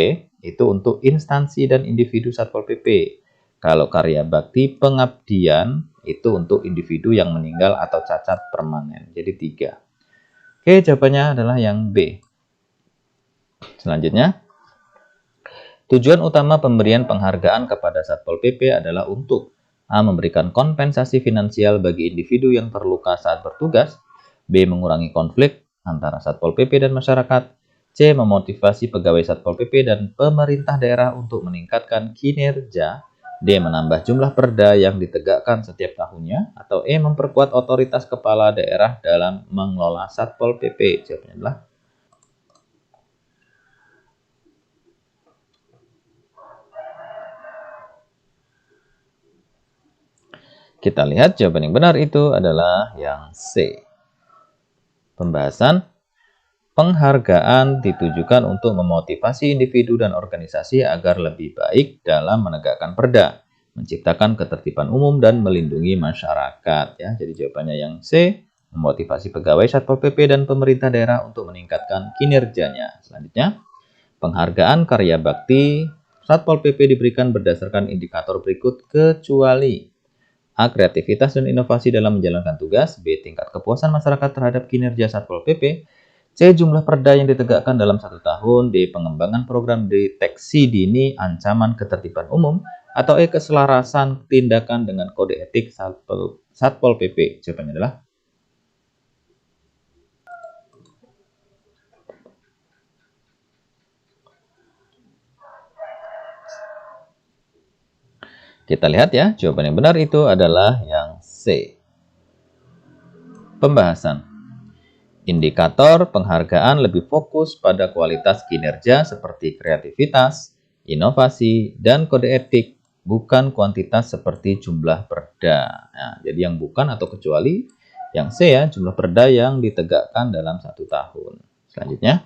itu untuk instansi dan individu Satpol PP. Kalau karya bakti pengabdian itu untuk individu yang meninggal atau cacat permanen. Jadi 3. Oke, jawabannya adalah yang B. Selanjutnya, tujuan utama pemberian penghargaan kepada Satpol PP adalah untuk A. Memberikan kompensasi finansial bagi individu yang terluka saat bertugas. B. Mengurangi konflik antara Satpol PP dan masyarakat. C. Memotivasi pegawai Satpol PP dan pemerintah daerah untuk meningkatkan kinerja. D. Menambah jumlah perda yang ditegakkan setiap tahunnya. Atau E. Memperkuat otoritas kepala daerah dalam mengelola Satpol PP. Jawabannya adalah kita lihat jawaban yang benar itu adalah yang C. Pembahasan penghargaan ditujukan untuk memotivasi individu dan organisasi agar lebih baik dalam menegakkan perda, menciptakan ketertiban umum dan melindungi masyarakat ya. Jadi jawabannya yang C, memotivasi pegawai Satpol PP dan pemerintah daerah untuk meningkatkan kinerjanya. Selanjutnya, penghargaan karya bakti Satpol PP diberikan berdasarkan indikator berikut kecuali A. Kreativitas dan inovasi dalam menjalankan tugas. B. Tingkat kepuasan masyarakat terhadap kinerja Satpol PP. C. Jumlah perda yang ditegakkan dalam 1 tahun. D. Pengembangan program deteksi dini ancaman ketertiban umum. Atau E. Keselarasan tindakan dengan kode etik Satpol PP. Jawabannya adalah kita lihat ya, jawaban yang benar itu adalah yang C. Pembahasan. Indikator penghargaan lebih fokus pada kualitas kinerja seperti kreativitas, inovasi, dan kode etik, bukan kuantitas seperti jumlah perda. Nah, jadi yang bukan atau kecuali yang C ya, jumlah perda yang ditegakkan dalam 1 tahun. Selanjutnya,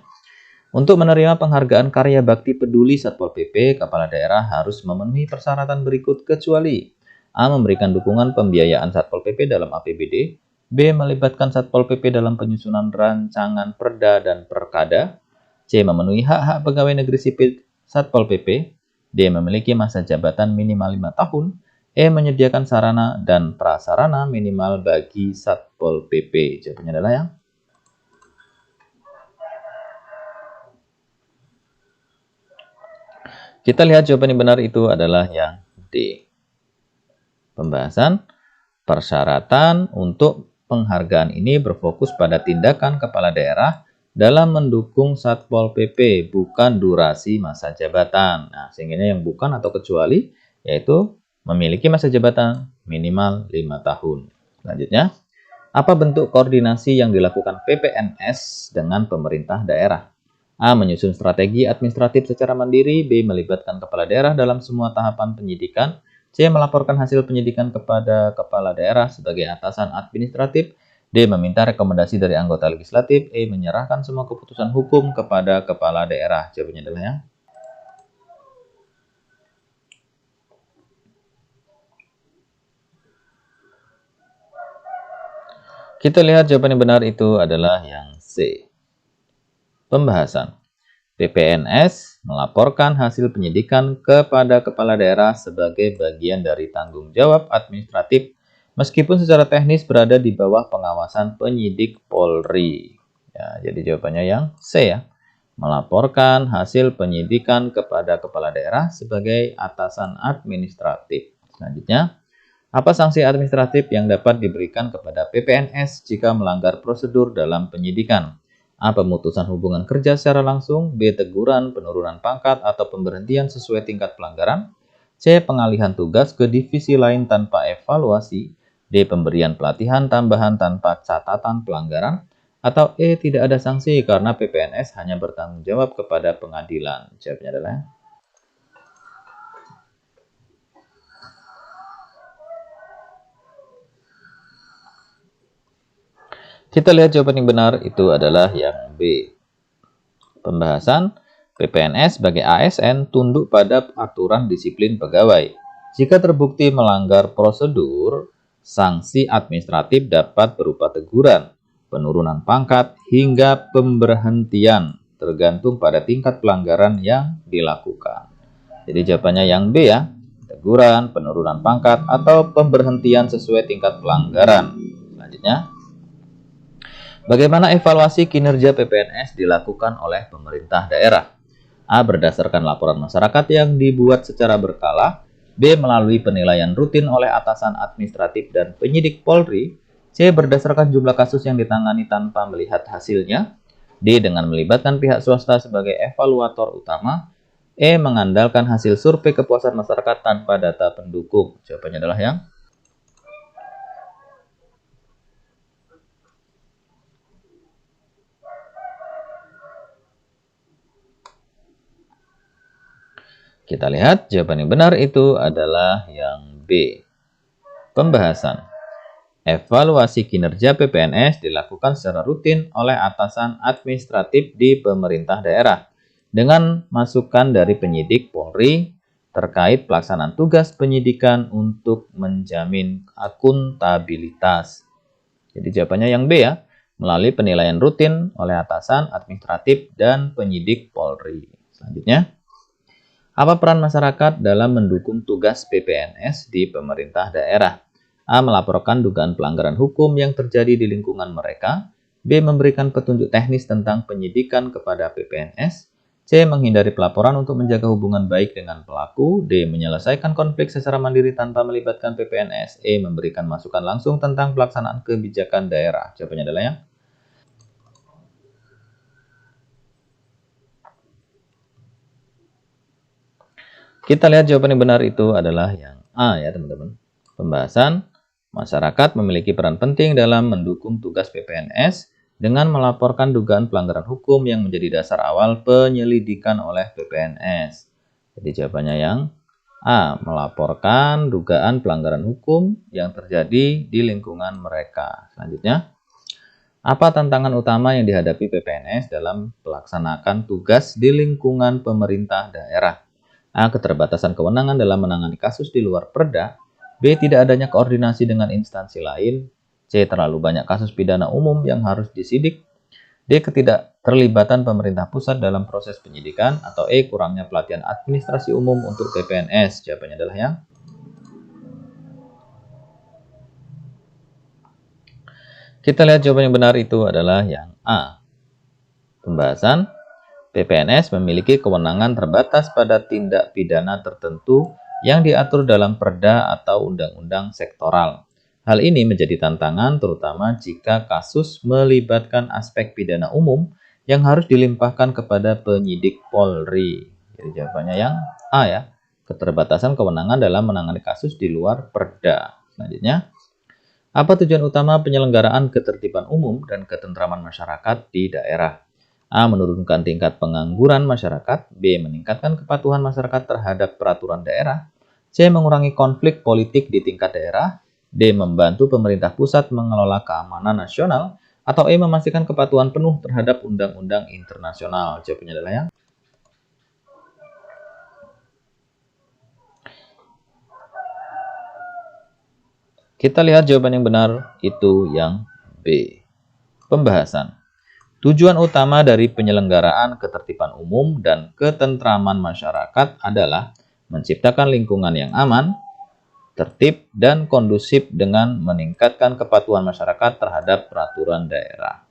untuk menerima penghargaan karya bakti peduli Satpol PP, kepala daerah harus memenuhi persyaratan berikut kecuali A. Memberikan dukungan pembiayaan Satpol PP dalam APBD. B. Melibatkan Satpol PP dalam penyusunan rancangan perda dan perkada. C. Memenuhi hak-hak pegawai negeri sipil Satpol PP. D. Memiliki masa jabatan minimal 5 tahun. E. Menyediakan sarana dan prasarana minimal bagi Satpol PP. Jawabannya adalah yang kita lihat jawaban yang benar itu adalah yang D. Pembahasan persyaratan untuk penghargaan ini berfokus pada tindakan kepala daerah dalam mendukung Satpol PP, bukan durasi masa jabatan. Nah, sehingga yang bukan atau kecuali yaitu memiliki masa jabatan minimal 5 tahun. Selanjutnya, apa bentuk koordinasi yang dilakukan PPNS dengan pemerintah daerah? A. Menyusun strategi administratif secara mandiri. B. Melibatkan kepala daerah dalam semua tahapan penyidikan. C. Melaporkan hasil penyidikan kepada kepala daerah sebagai atasan administratif. D. Meminta rekomendasi dari anggota legislatif. E. Menyerahkan semua keputusan hukum kepada kepala daerah. Jawabannya adalah yang kita lihat jawaban yang benar itu adalah yang C. Pembahasan. PPNS melaporkan hasil penyidikan kepada kepala daerah sebagai bagian dari tanggung jawab administratif meskipun secara teknis berada di bawah pengawasan penyidik Polri. Ya, jadi jawabannya yang C ya. Melaporkan hasil penyidikan kepada kepala daerah sebagai atasan administratif. Selanjutnya, apa sanksi administratif yang dapat diberikan kepada PPNS jika melanggar prosedur dalam penyidikan? A. Pemutusan hubungan kerja secara langsung. B. Teguran, penurunan pangkat, atau pemberhentian sesuai tingkat pelanggaran. C. Pengalihan tugas ke divisi lain tanpa evaluasi. D. Pemberian pelatihan tambahan tanpa catatan pelanggaran. Atau E. Tidak ada sanksi karena PPNS hanya bertanggung jawab kepada pengadilan. Jawabnya adalah kita lihat jawaban yang benar itu adalah yang B. Pembahasan PPNS sebagai ASN tunduk pada aturan disiplin pegawai. Jika terbukti melanggar prosedur, sanksi administratif dapat berupa teguran, penurunan pangkat, hingga pemberhentian, tergantung pada tingkat pelanggaran yang dilakukan. Jadi jawabannya yang B ya, teguran, penurunan pangkat, atau pemberhentian sesuai tingkat pelanggaran. Selanjutnya, bagaimana evaluasi kinerja PPNS dilakukan oleh pemerintah daerah? A. Berdasarkan laporan masyarakat yang dibuat secara berkala. B. Melalui penilaian rutin oleh atasan administratif dan penyidik Polri. C. Berdasarkan jumlah kasus yang ditangani tanpa melihat hasilnya. D. Dengan melibatkan pihak swasta sebagai evaluator utama. E. Mengandalkan hasil survei kepuasan masyarakat tanpa data pendukung. Jawabannya adalah yang kita lihat jawaban yang benar itu adalah yang B. Pembahasan. Evaluasi kinerja PPNS dilakukan secara rutin oleh atasan administratif di pemerintah daerah dengan masukan dari penyidik Polri terkait pelaksanaan tugas penyidikan untuk menjamin akuntabilitas. Jadi jawabannya yang B ya, melalui penilaian rutin oleh atasan administratif dan penyidik Polri. Selanjutnya, apa peran masyarakat dalam mendukung tugas PPNS di pemerintah daerah? A. Melaporkan dugaan pelanggaran hukum yang terjadi di lingkungan mereka. B. Memberikan petunjuk teknis tentang penyidikan kepada PPNS. C. Menghindari pelaporan untuk menjaga hubungan baik dengan pelaku. D. Menyelesaikan konflik secara mandiri tanpa melibatkan PPNS. E. Memberikan masukan langsung tentang pelaksanaan kebijakan daerah. Jawabannya adalah yang kita lihat jawaban yang benar itu adalah yang A ya teman-teman. Pembahasan, masyarakat memiliki peran penting dalam mendukung tugas PPNS dengan melaporkan dugaan pelanggaran hukum yang menjadi dasar awal penyelidikan oleh PPNS. Jadi jawabannya yang A. Melaporkan dugaan pelanggaran hukum yang terjadi di lingkungan mereka. Selanjutnya, apa tantangan utama yang dihadapi PPNS dalam melaksanakan tugas di lingkungan pemerintah daerah? A. Keterbatasan kewenangan dalam menangani kasus di luar perda. B. Tidak adanya koordinasi dengan instansi lain. C. Terlalu banyak kasus pidana umum yang harus disidik. D. Ketidakterlibatan pemerintah pusat dalam proses penyidikan. Atau E. Kurangnya pelatihan administrasi umum untuk PPNS. Jawabannya adalah yang kita lihat jawaban yang benar itu adalah yang A. Pembahasan, PPNS memiliki kewenangan terbatas pada tindak pidana tertentu yang diatur dalam perda atau undang-undang sektoral. Hal ini menjadi tantangan terutama jika kasus melibatkan aspek pidana umum yang harus dilimpahkan kepada penyidik Polri. Jadi jawabannya yang A ya, keterbatasan kewenangan dalam menangani kasus di luar perda. Selanjutnya, apa tujuan utama penyelenggaraan ketertiban umum dan ketentraman masyarakat di daerah? A. Menurunkan tingkat pengangguran masyarakat. B. Meningkatkan kepatuhan masyarakat terhadap peraturan daerah. C. Mengurangi konflik politik di tingkat daerah. D. Membantu pemerintah pusat mengelola keamanan nasional. Atau E. Memastikan kepatuhan penuh terhadap undang-undang internasional. Jawabannya adalah yang kita lihat jawaban yang benar itu yang B. Pembahasan. Tujuan utama dari penyelenggaraan ketertiban umum dan ketentraman masyarakat adalah menciptakan lingkungan yang aman, tertib, dan kondusif dengan meningkatkan kepatuhan masyarakat terhadap peraturan daerah.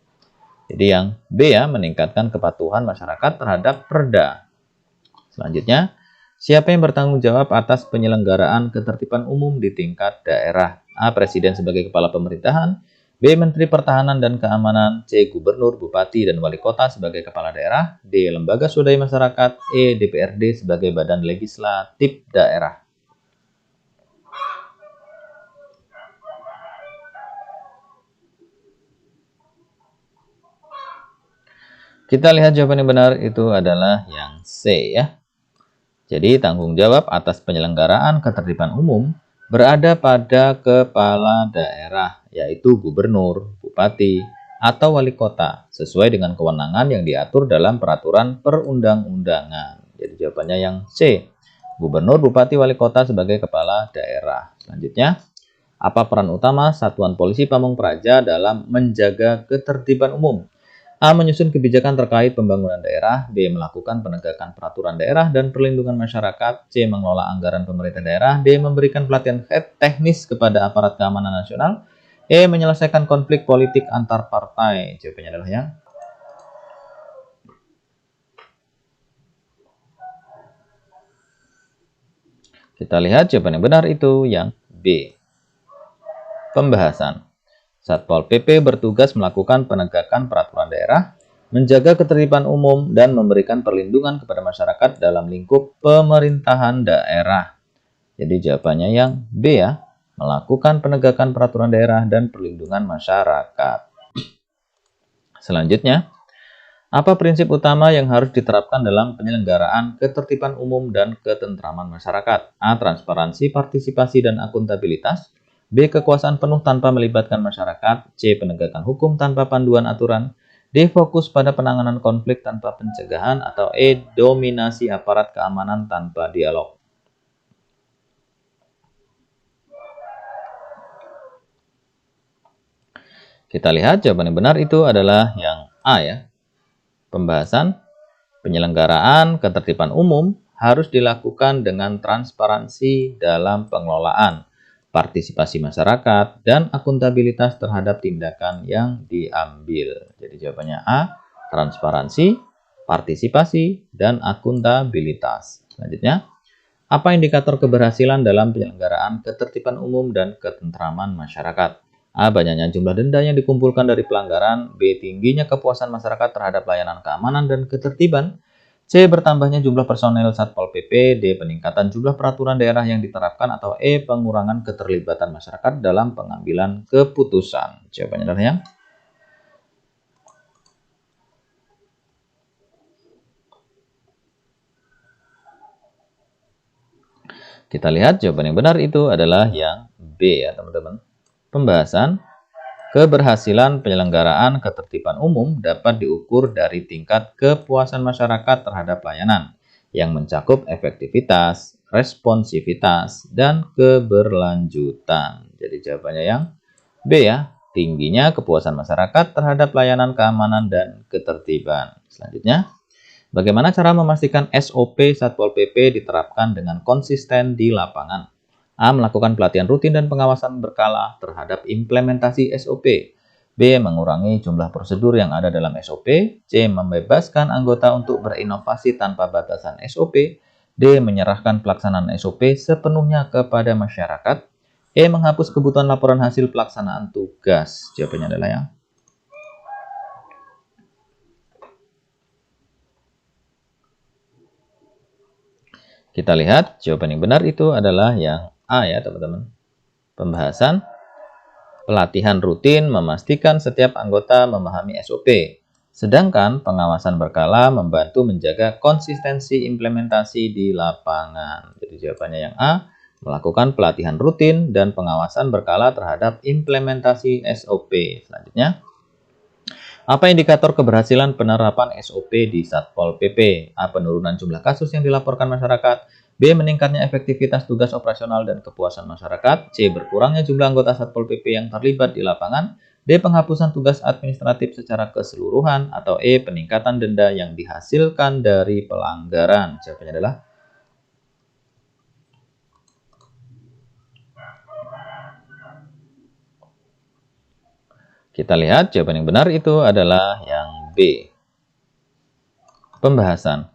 Jadi yang B ya, meningkatkan kepatuhan masyarakat terhadap perda. Selanjutnya, siapa yang bertanggung jawab atas penyelenggaraan ketertiban umum di tingkat daerah? A. Presiden sebagai kepala pemerintahan, B. Menteri Pertahanan dan Keamanan, C. Gubernur, Bupati, dan Wali Kota sebagai kepala daerah, D. Lembaga swadaya masyarakat, E. DPRD sebagai badan legislatif daerah. Kita lihat jawaban yang benar itu adalah yang C ya. Jadi tanggung jawab atas penyelenggaraan ketertiban umum berada pada kepala daerah, yaitu gubernur, bupati, atau wali kota, sesuai dengan kewenangan yang diatur dalam peraturan perundang-undangan. Jadi jawabannya yang C, gubernur, bupati, wali kota sebagai kepala daerah. Selanjutnya, apa peran utama Satuan Polisi Pamung Praja dalam menjaga ketertiban umum? A. Menyusun kebijakan terkait pembangunan daerah. B. Melakukan penegakan peraturan daerah dan perlindungan masyarakat. C. Mengelola anggaran pemerintah daerah. D. Memberikan pelatihan teknis kepada aparat keamanan nasional. E. Menyelesaikan konflik politik antar partai. Jawabannya adalah yang kita lihat jawaban yang benar itu yang B. Pembahasan. Satpol PP bertugas melakukan penegakan peraturan daerah, menjaga ketertiban umum, dan memberikan perlindungan kepada masyarakat dalam lingkup pemerintahan daerah. Jadi jawabannya yang B ya, melakukan penegakan peraturan daerah dan perlindungan masyarakat. Selanjutnya, apa prinsip utama yang harus diterapkan dalam penyelenggaraan ketertiban umum dan ketentraman masyarakat? A. Transparansi, partisipasi, dan akuntabilitas. B. Kekuasaan penuh tanpa melibatkan masyarakat. C. Penegakan hukum tanpa panduan aturan. D. Fokus pada penanganan konflik tanpa pencegahan. Atau E. Dominasi aparat keamanan tanpa dialog. Kita lihat jawaban yang benar itu adalah yang A ya. Pembahasan penyelenggaraan ketertiban umum harus dilakukan dengan transparansi dalam pengelolaan, partisipasi masyarakat, dan akuntabilitas terhadap tindakan yang diambil. Jadi jawabannya A, transparansi, partisipasi, dan akuntabilitas. Selanjutnya, apa indikator keberhasilan dalam penyelenggaraan ketertiban umum dan ketentraman masyarakat? A. Banyaknya jumlah denda yang dikumpulkan dari pelanggaran. B. Tingginya kepuasan masyarakat terhadap layanan keamanan dan ketertiban. C. Bertambahnya jumlah personel Satpol PP. D. Peningkatan jumlah peraturan daerah yang diterapkan. Atau E. Pengurangan keterlibatan masyarakat dalam pengambilan keputusan. Jawabannya adalah yang kita lihat jawaban yang benar itu adalah yang B ya teman-teman. Pembahasan keberhasilan penyelenggaraan ketertiban umum dapat diukur dari tingkat kepuasan masyarakat terhadap layanan yang mencakup efektivitas, responsivitas, dan keberlanjutan. Jadi jawabannya yang B ya, tingginya kepuasan masyarakat terhadap layanan keamanan dan ketertiban. Selanjutnya, bagaimana cara memastikan SOP Satpol PP diterapkan dengan konsisten di lapangan? A. Melakukan pelatihan rutin dan pengawasan berkala terhadap implementasi SOP. B. Mengurangi jumlah prosedur yang ada dalam SOP. C. Membebaskan anggota untuk berinovasi tanpa batasan SOP. D. Menyerahkan pelaksanaan SOP sepenuhnya kepada masyarakat. E. Menghapus kebutuhan laporan hasil pelaksanaan tugas. Jawabannya adalah yang kita lihat jawaban yang benar itu adalah yang A ya teman-teman. Pembahasan pelatihan rutin memastikan setiap anggota memahami SOP. Sedangkan pengawasan berkala membantu menjaga konsistensi implementasi di lapangan. Jadi jawabannya yang A, melakukan pelatihan rutin dan pengawasan berkala terhadap implementasi SOP. Selanjutnya, apa indikator keberhasilan penerapan SOP di Satpol PP? A. Penurunan jumlah kasus yang dilaporkan masyarakat. B. Meningkatnya efektivitas tugas operasional dan kepuasan masyarakat. C. Berkurangnya jumlah anggota Satpol PP yang terlibat di lapangan. D. Penghapusan tugas administratif secara keseluruhan. Atau E. Peningkatan denda yang dihasilkan dari pelanggaran. Jawabannya adalah Kita lihat jawaban yang benar itu adalah yang B. Pembahasan.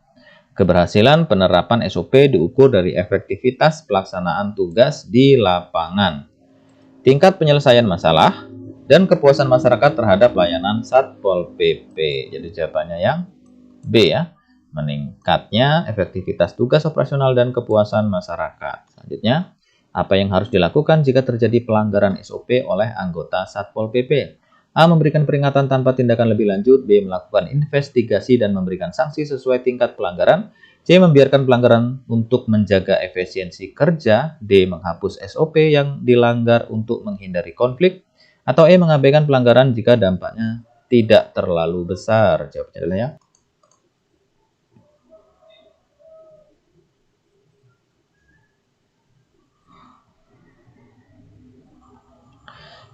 Keberhasilan penerapan SOP diukur dari efektivitas pelaksanaan tugas di lapangan, tingkat penyelesaian masalah, dan kepuasan masyarakat terhadap layanan Satpol PP. Jadi jawabannya yang B ya. Meningkatnya efektivitas tugas operasional dan kepuasan masyarakat. Selanjutnya, apa yang harus dilakukan jika terjadi pelanggaran SOP oleh anggota Satpol PP? A. Memberikan peringatan tanpa tindakan lebih lanjut. B. Melakukan investigasi dan memberikan sanksi sesuai tingkat pelanggaran. C. Membiarkan pelanggaran untuk menjaga efisiensi kerja. D. Menghapus SOP yang dilanggar untuk menghindari konflik. Atau E. Mengabaikan pelanggaran jika dampaknya tidak terlalu besar. Jawabannya adalah ya.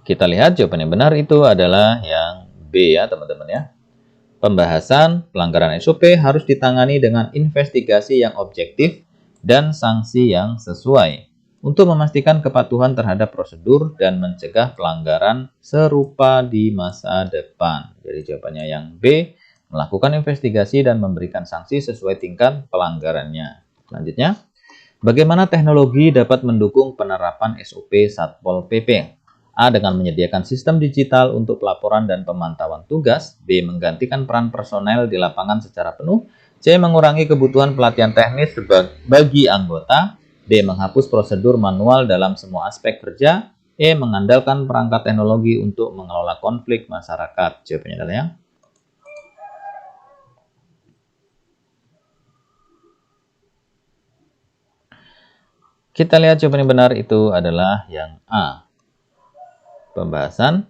Kita lihat jawaban yang benar itu adalah yang B ya teman-teman ya. Pembahasan pelanggaran SOP harus ditangani dengan investigasi yang objektif dan sanksi yang sesuai untuk memastikan kepatuhan terhadap prosedur dan mencegah pelanggaran serupa di masa depan. Jadi jawabannya yang B, melakukan investigasi dan memberikan sanksi sesuai tingkat pelanggarannya. Selanjutnya, bagaimana teknologi dapat mendukung penerapan SOP Satpol PP? A. Dengan menyediakan sistem digital untuk pelaporan dan pemantauan tugas. B. Menggantikan peran personel di lapangan secara penuh. C. Mengurangi kebutuhan pelatihan teknis bagi anggota. D. Menghapus prosedur manual dalam semua aspek kerja. E. Mengandalkan perangkat teknologi untuk mengelola konflik masyarakat. Jawabannya adalah yang kita lihat jawaban yang benar itu adalah yang A. Pembahasan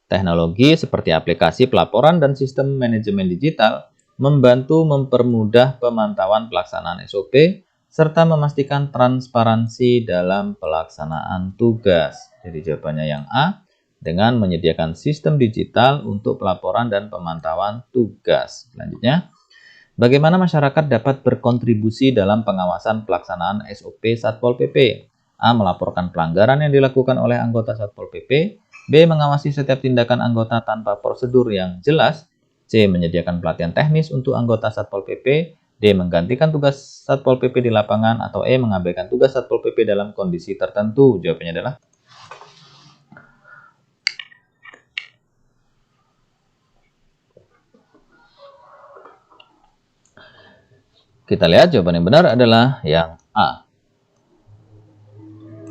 teknologi seperti aplikasi pelaporan dan sistem manajemen digital membantu mempermudah pemantauan pelaksanaan SOP serta memastikan transparansi dalam pelaksanaan tugas. Jadi jawabannya yang A, dengan menyediakan sistem digital untuk pelaporan dan pemantauan tugas. Selanjutnya, bagaimana masyarakat dapat berkontribusi dalam pengawasan pelaksanaan SOP Satpol PP? A. Melaporkan pelanggaran yang dilakukan oleh anggota Satpol PP. B. Mengawasi setiap tindakan anggota tanpa prosedur yang jelas. C. Menyediakan pelatihan teknis untuk anggota Satpol PP. D. Menggantikan tugas Satpol PP di lapangan. Atau E. Mengabaikan tugas Satpol PP dalam kondisi tertentu. Jawabannya adalah kita lihat jawaban yang benar adalah yang A.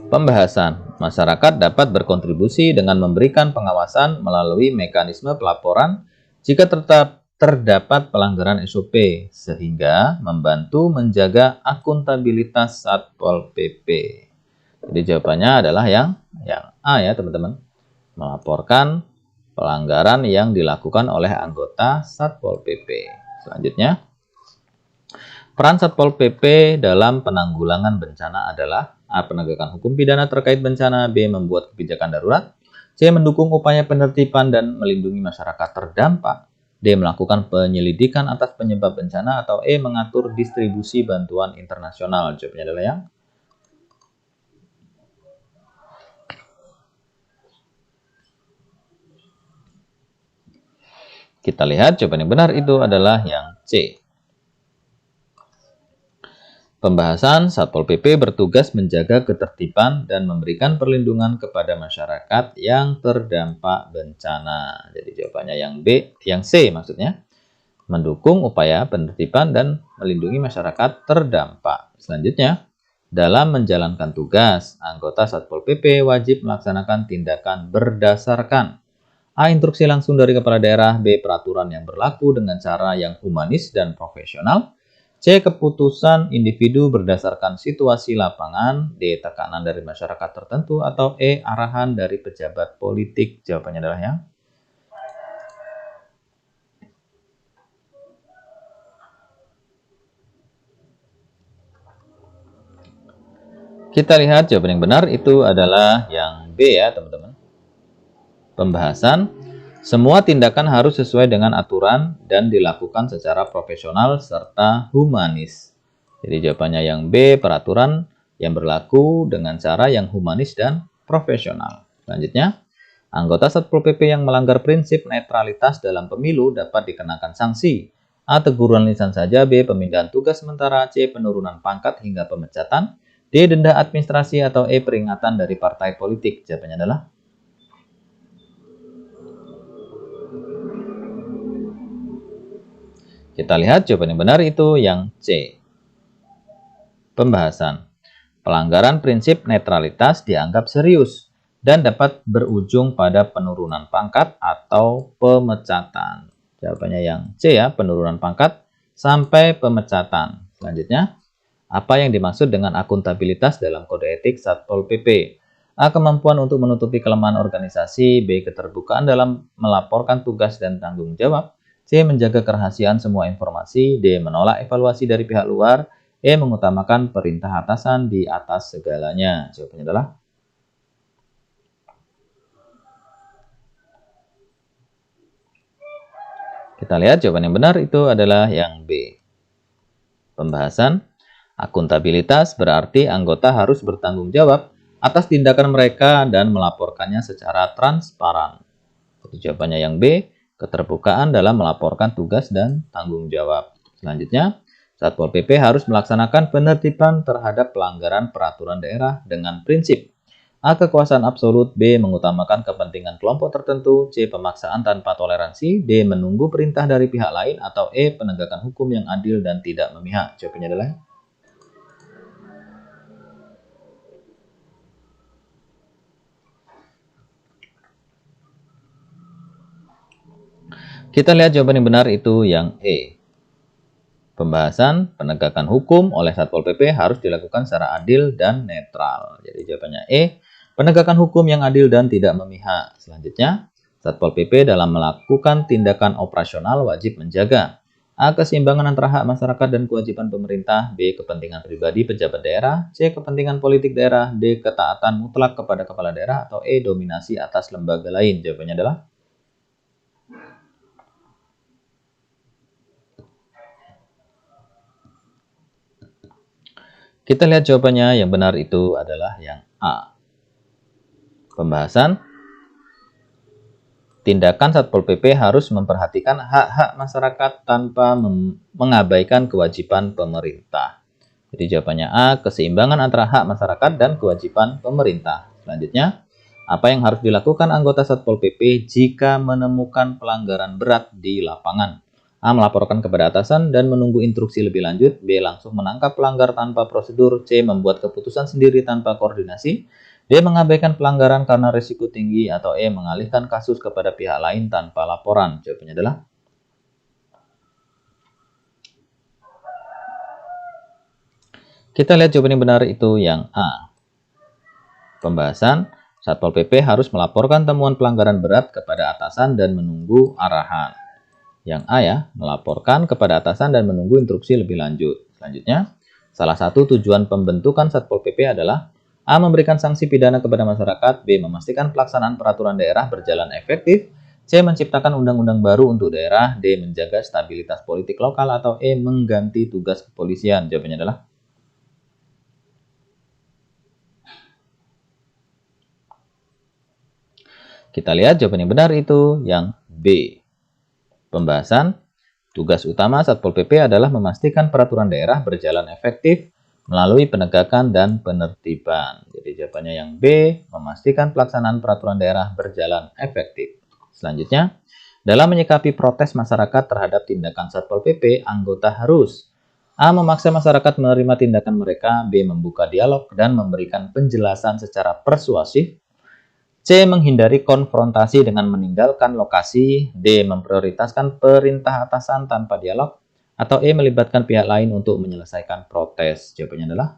Pembahasan. Masyarakat dapat berkontribusi dengan memberikan pengawasan melalui mekanisme pelaporan jika terdapat pelanggaran SOP, sehingga membantu menjaga akuntabilitas Satpol PP. Jadi jawabannya adalah yang A ya teman-teman. Melaporkan pelanggaran yang dilakukan oleh anggota Satpol PP. Selanjutnya, peran Satpol PP dalam penanggulangan bencana adalah A. Penegakan hukum pidana terkait bencana. B. Membuat kebijakan darurat. C. Mendukung upaya penertiban dan melindungi masyarakat terdampak. D. Melakukan penyelidikan atas penyebab bencana. Atau E. Mengatur distribusi bantuan internasional. Jawabannya adalah yang kita lihat jawaban yang benar itu adalah yang C. Pembahasan Satpol PP bertugas menjaga ketertiban dan memberikan perlindungan kepada masyarakat yang terdampak bencana. Jadi jawabannya yang B, yang C maksudnya. Mendukung upaya penertiban dan melindungi masyarakat terdampak. Selanjutnya, dalam menjalankan tugas, anggota Satpol PP wajib melaksanakan tindakan berdasarkan A. Instruksi langsung dari kepala daerah. B. Peraturan yang berlaku dengan cara yang humanis dan profesional. C. Keputusan individu berdasarkan situasi lapangan. D. Tekanan dari masyarakat tertentu. Atau E. Arahan dari pejabat politik. Jawabannya adalah yang kita lihat jawaban yang benar itu adalah yang B ya teman-teman. Pembahasan. Semua tindakan harus sesuai dengan aturan dan dilakukan secara profesional serta humanis. Jadi jawabannya yang B, peraturan yang berlaku dengan cara yang humanis dan profesional. Selanjutnya, Anggota Satpol PP yang melanggar prinsip netralitas dalam pemilu dapat dikenakan sanksi. A. Teguran lisan saja. B. Pemindahan tugas sementara. C. Penurunan pangkat hingga pemecatan. D. Denda administrasi. Atau E. Peringatan dari partai politik. Jawabannya adalah kita lihat jawaban yang benar itu yang C. Pembahasan. Pelanggaran prinsip netralitas dianggap serius dan dapat berujung pada penurunan pangkat atau pemecatan. Jawabannya yang C ya, penurunan pangkat sampai pemecatan. Selanjutnya, apa yang dimaksud dengan akuntabilitas dalam kode etik Satpol PP? A. Kemampuan untuk menutupi kelemahan organisasi. B. Keterbukaan dalam melaporkan tugas dan tanggung jawab. C. Menjaga kerahasiaan semua informasi. D. Menolak evaluasi dari pihak luar. E. Mengutamakan perintah atasan di atas segalanya. Jawabannya adalah kita lihat jawaban yang benar itu adalah yang B. Pembahasan. Akuntabilitas berarti anggota harus bertanggung jawab atas tindakan mereka dan melaporkannya secara transparan. Jadi jawabannya yang B. Keterbukaan dalam melaporkan tugas dan tanggung jawab. Selanjutnya, Satpol PP harus melaksanakan penertiban terhadap pelanggaran peraturan daerah dengan prinsip A. Kekuasaan absolut. B. Mengutamakan kepentingan kelompok tertentu. C. Pemaksaan tanpa toleransi. D. Menunggu perintah dari pihak lain. Atau E. Penegakan hukum yang adil dan tidak memihak. Jawabannya adalah kita lihat jawaban yang benar itu yang E. Pembahasan penegakan hukum oleh Satpol PP harus dilakukan secara adil dan netral. Jadi jawabannya E. Penegakan hukum yang adil dan tidak memihak. Selanjutnya, Satpol PP dalam melakukan tindakan operasional wajib menjaga A. Keseimbangan antara hak masyarakat dan kewajiban pemerintah. B. Kepentingan pribadi pejabat daerah. C. Kepentingan politik daerah. D. Ketaatan mutlak kepada kepala daerah. Atau E. Dominasi atas lembaga lain. Jawabannya adalah kita lihat jawabannya yang benar itu adalah yang A. Pembahasan. Tindakan Satpol PP harus memperhatikan hak-hak masyarakat tanpa mengabaikan kewajiban pemerintah. Jadi jawabannya A. Keseimbangan antara hak masyarakat dan kewajiban pemerintah. Selanjutnya, apa yang harus dilakukan anggota Satpol PP jika menemukan pelanggaran berat di lapangan? A. Melaporkan kepada atasan dan menunggu instruksi lebih lanjut. B. Langsung menangkap pelanggar tanpa prosedur. C. Membuat keputusan sendiri tanpa koordinasi. D. Mengabaikan pelanggaran karena risiko tinggi. Atau E. Mengalihkan kasus kepada pihak lain tanpa laporan. Jawabannya adalah kita lihat jawaban yang benar itu yang A. Pembahasan. Satpol PP harus melaporkan temuan pelanggaran berat kepada atasan dan menunggu arahan. Yang A ya, melaporkan kepada atasan dan menunggu instruksi lebih lanjut. Selanjutnya, salah satu tujuan pembentukan Satpol PP adalah A. Memberikan sanksi pidana kepada masyarakat. B. Memastikan pelaksanaan peraturan daerah berjalan efektif. C. Menciptakan undang-undang baru untuk daerah. D. Menjaga stabilitas politik lokal. Atau E. Mengganti tugas kepolisian. Jawabannya adalah kita lihat jawaban yang benar itu yang B. Pembahasan. Tugas utama Satpol PP adalah memastikan peraturan daerah berjalan efektif melalui penegakan dan penertiban. Jadi jawabannya yang B, memastikan pelaksanaan peraturan daerah berjalan efektif. Selanjutnya, dalam menyikapi protes masyarakat terhadap tindakan Satpol PP, anggota harus A. Memaksa masyarakat menerima tindakan mereka. B. Membuka dialog dan memberikan penjelasan secara persuasif. C. Menghindari konfrontasi dengan meninggalkan lokasi. D. Memprioritaskan perintah atasan tanpa dialog. Atau E. Melibatkan pihak lain untuk menyelesaikan protes. Jawabannya adalah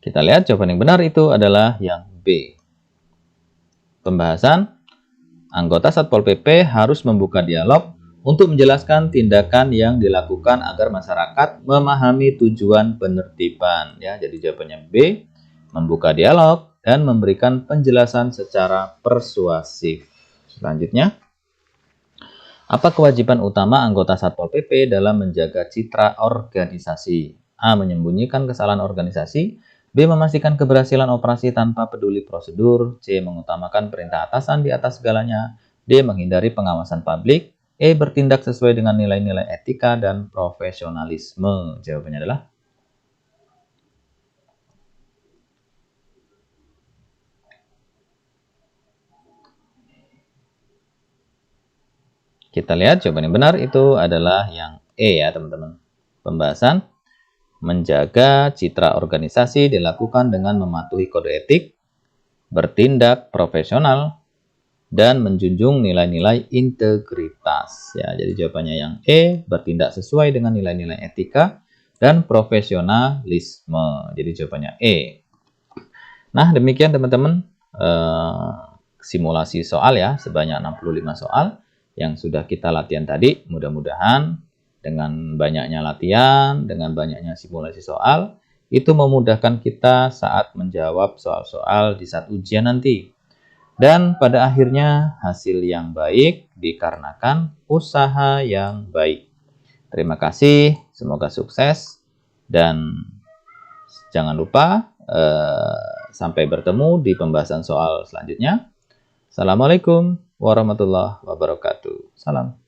kita lihat jawaban yang benar itu adalah yang B. Pembahasan. Anggota Satpol PP harus membuka dialog untuk menjelaskan tindakan yang dilakukan agar masyarakat memahami tujuan penertiban. Ya, jadi jawabannya B. Membuka dialog dan memberikan penjelasan secara persuasif. Selanjutnya, apa kewajiban utama anggota Satpol PP dalam menjaga citra organisasi? A. Menyembunyikan kesalahan organisasi. B. Memastikan keberhasilan operasi tanpa peduli prosedur. C. Mengutamakan perintah atasan di atas segalanya. D. Menghindari pengawasan publik. E. Bertindak sesuai dengan nilai-nilai etika dan profesionalisme. Jawabannya adalah kita lihat jawaban yang benar itu adalah yang E ya teman-teman. Pembahasan menjaga citra organisasi dilakukan dengan mematuhi kode etik, bertindak profesional, dan menjunjung nilai-nilai integritas. Ya, jadi jawabannya yang E, bertindak sesuai dengan nilai-nilai etika dan profesionalisme. Jadi jawabannya E. Nah, demikian teman-teman simulasi soal ya, sebanyak 65 soal yang sudah kita latihan tadi. Mudah-mudahan dengan banyaknya latihan, dengan banyaknya simulasi soal, itu memudahkan kita saat menjawab soal-soal di saat ujian nanti. Dan pada akhirnya hasil yang baik dikarenakan usaha yang baik. Terima kasih, semoga sukses dan jangan lupa sampai bertemu di pembahasan soal selanjutnya. Assalamualaikum warahmatullahi wabarakatuh. Salam.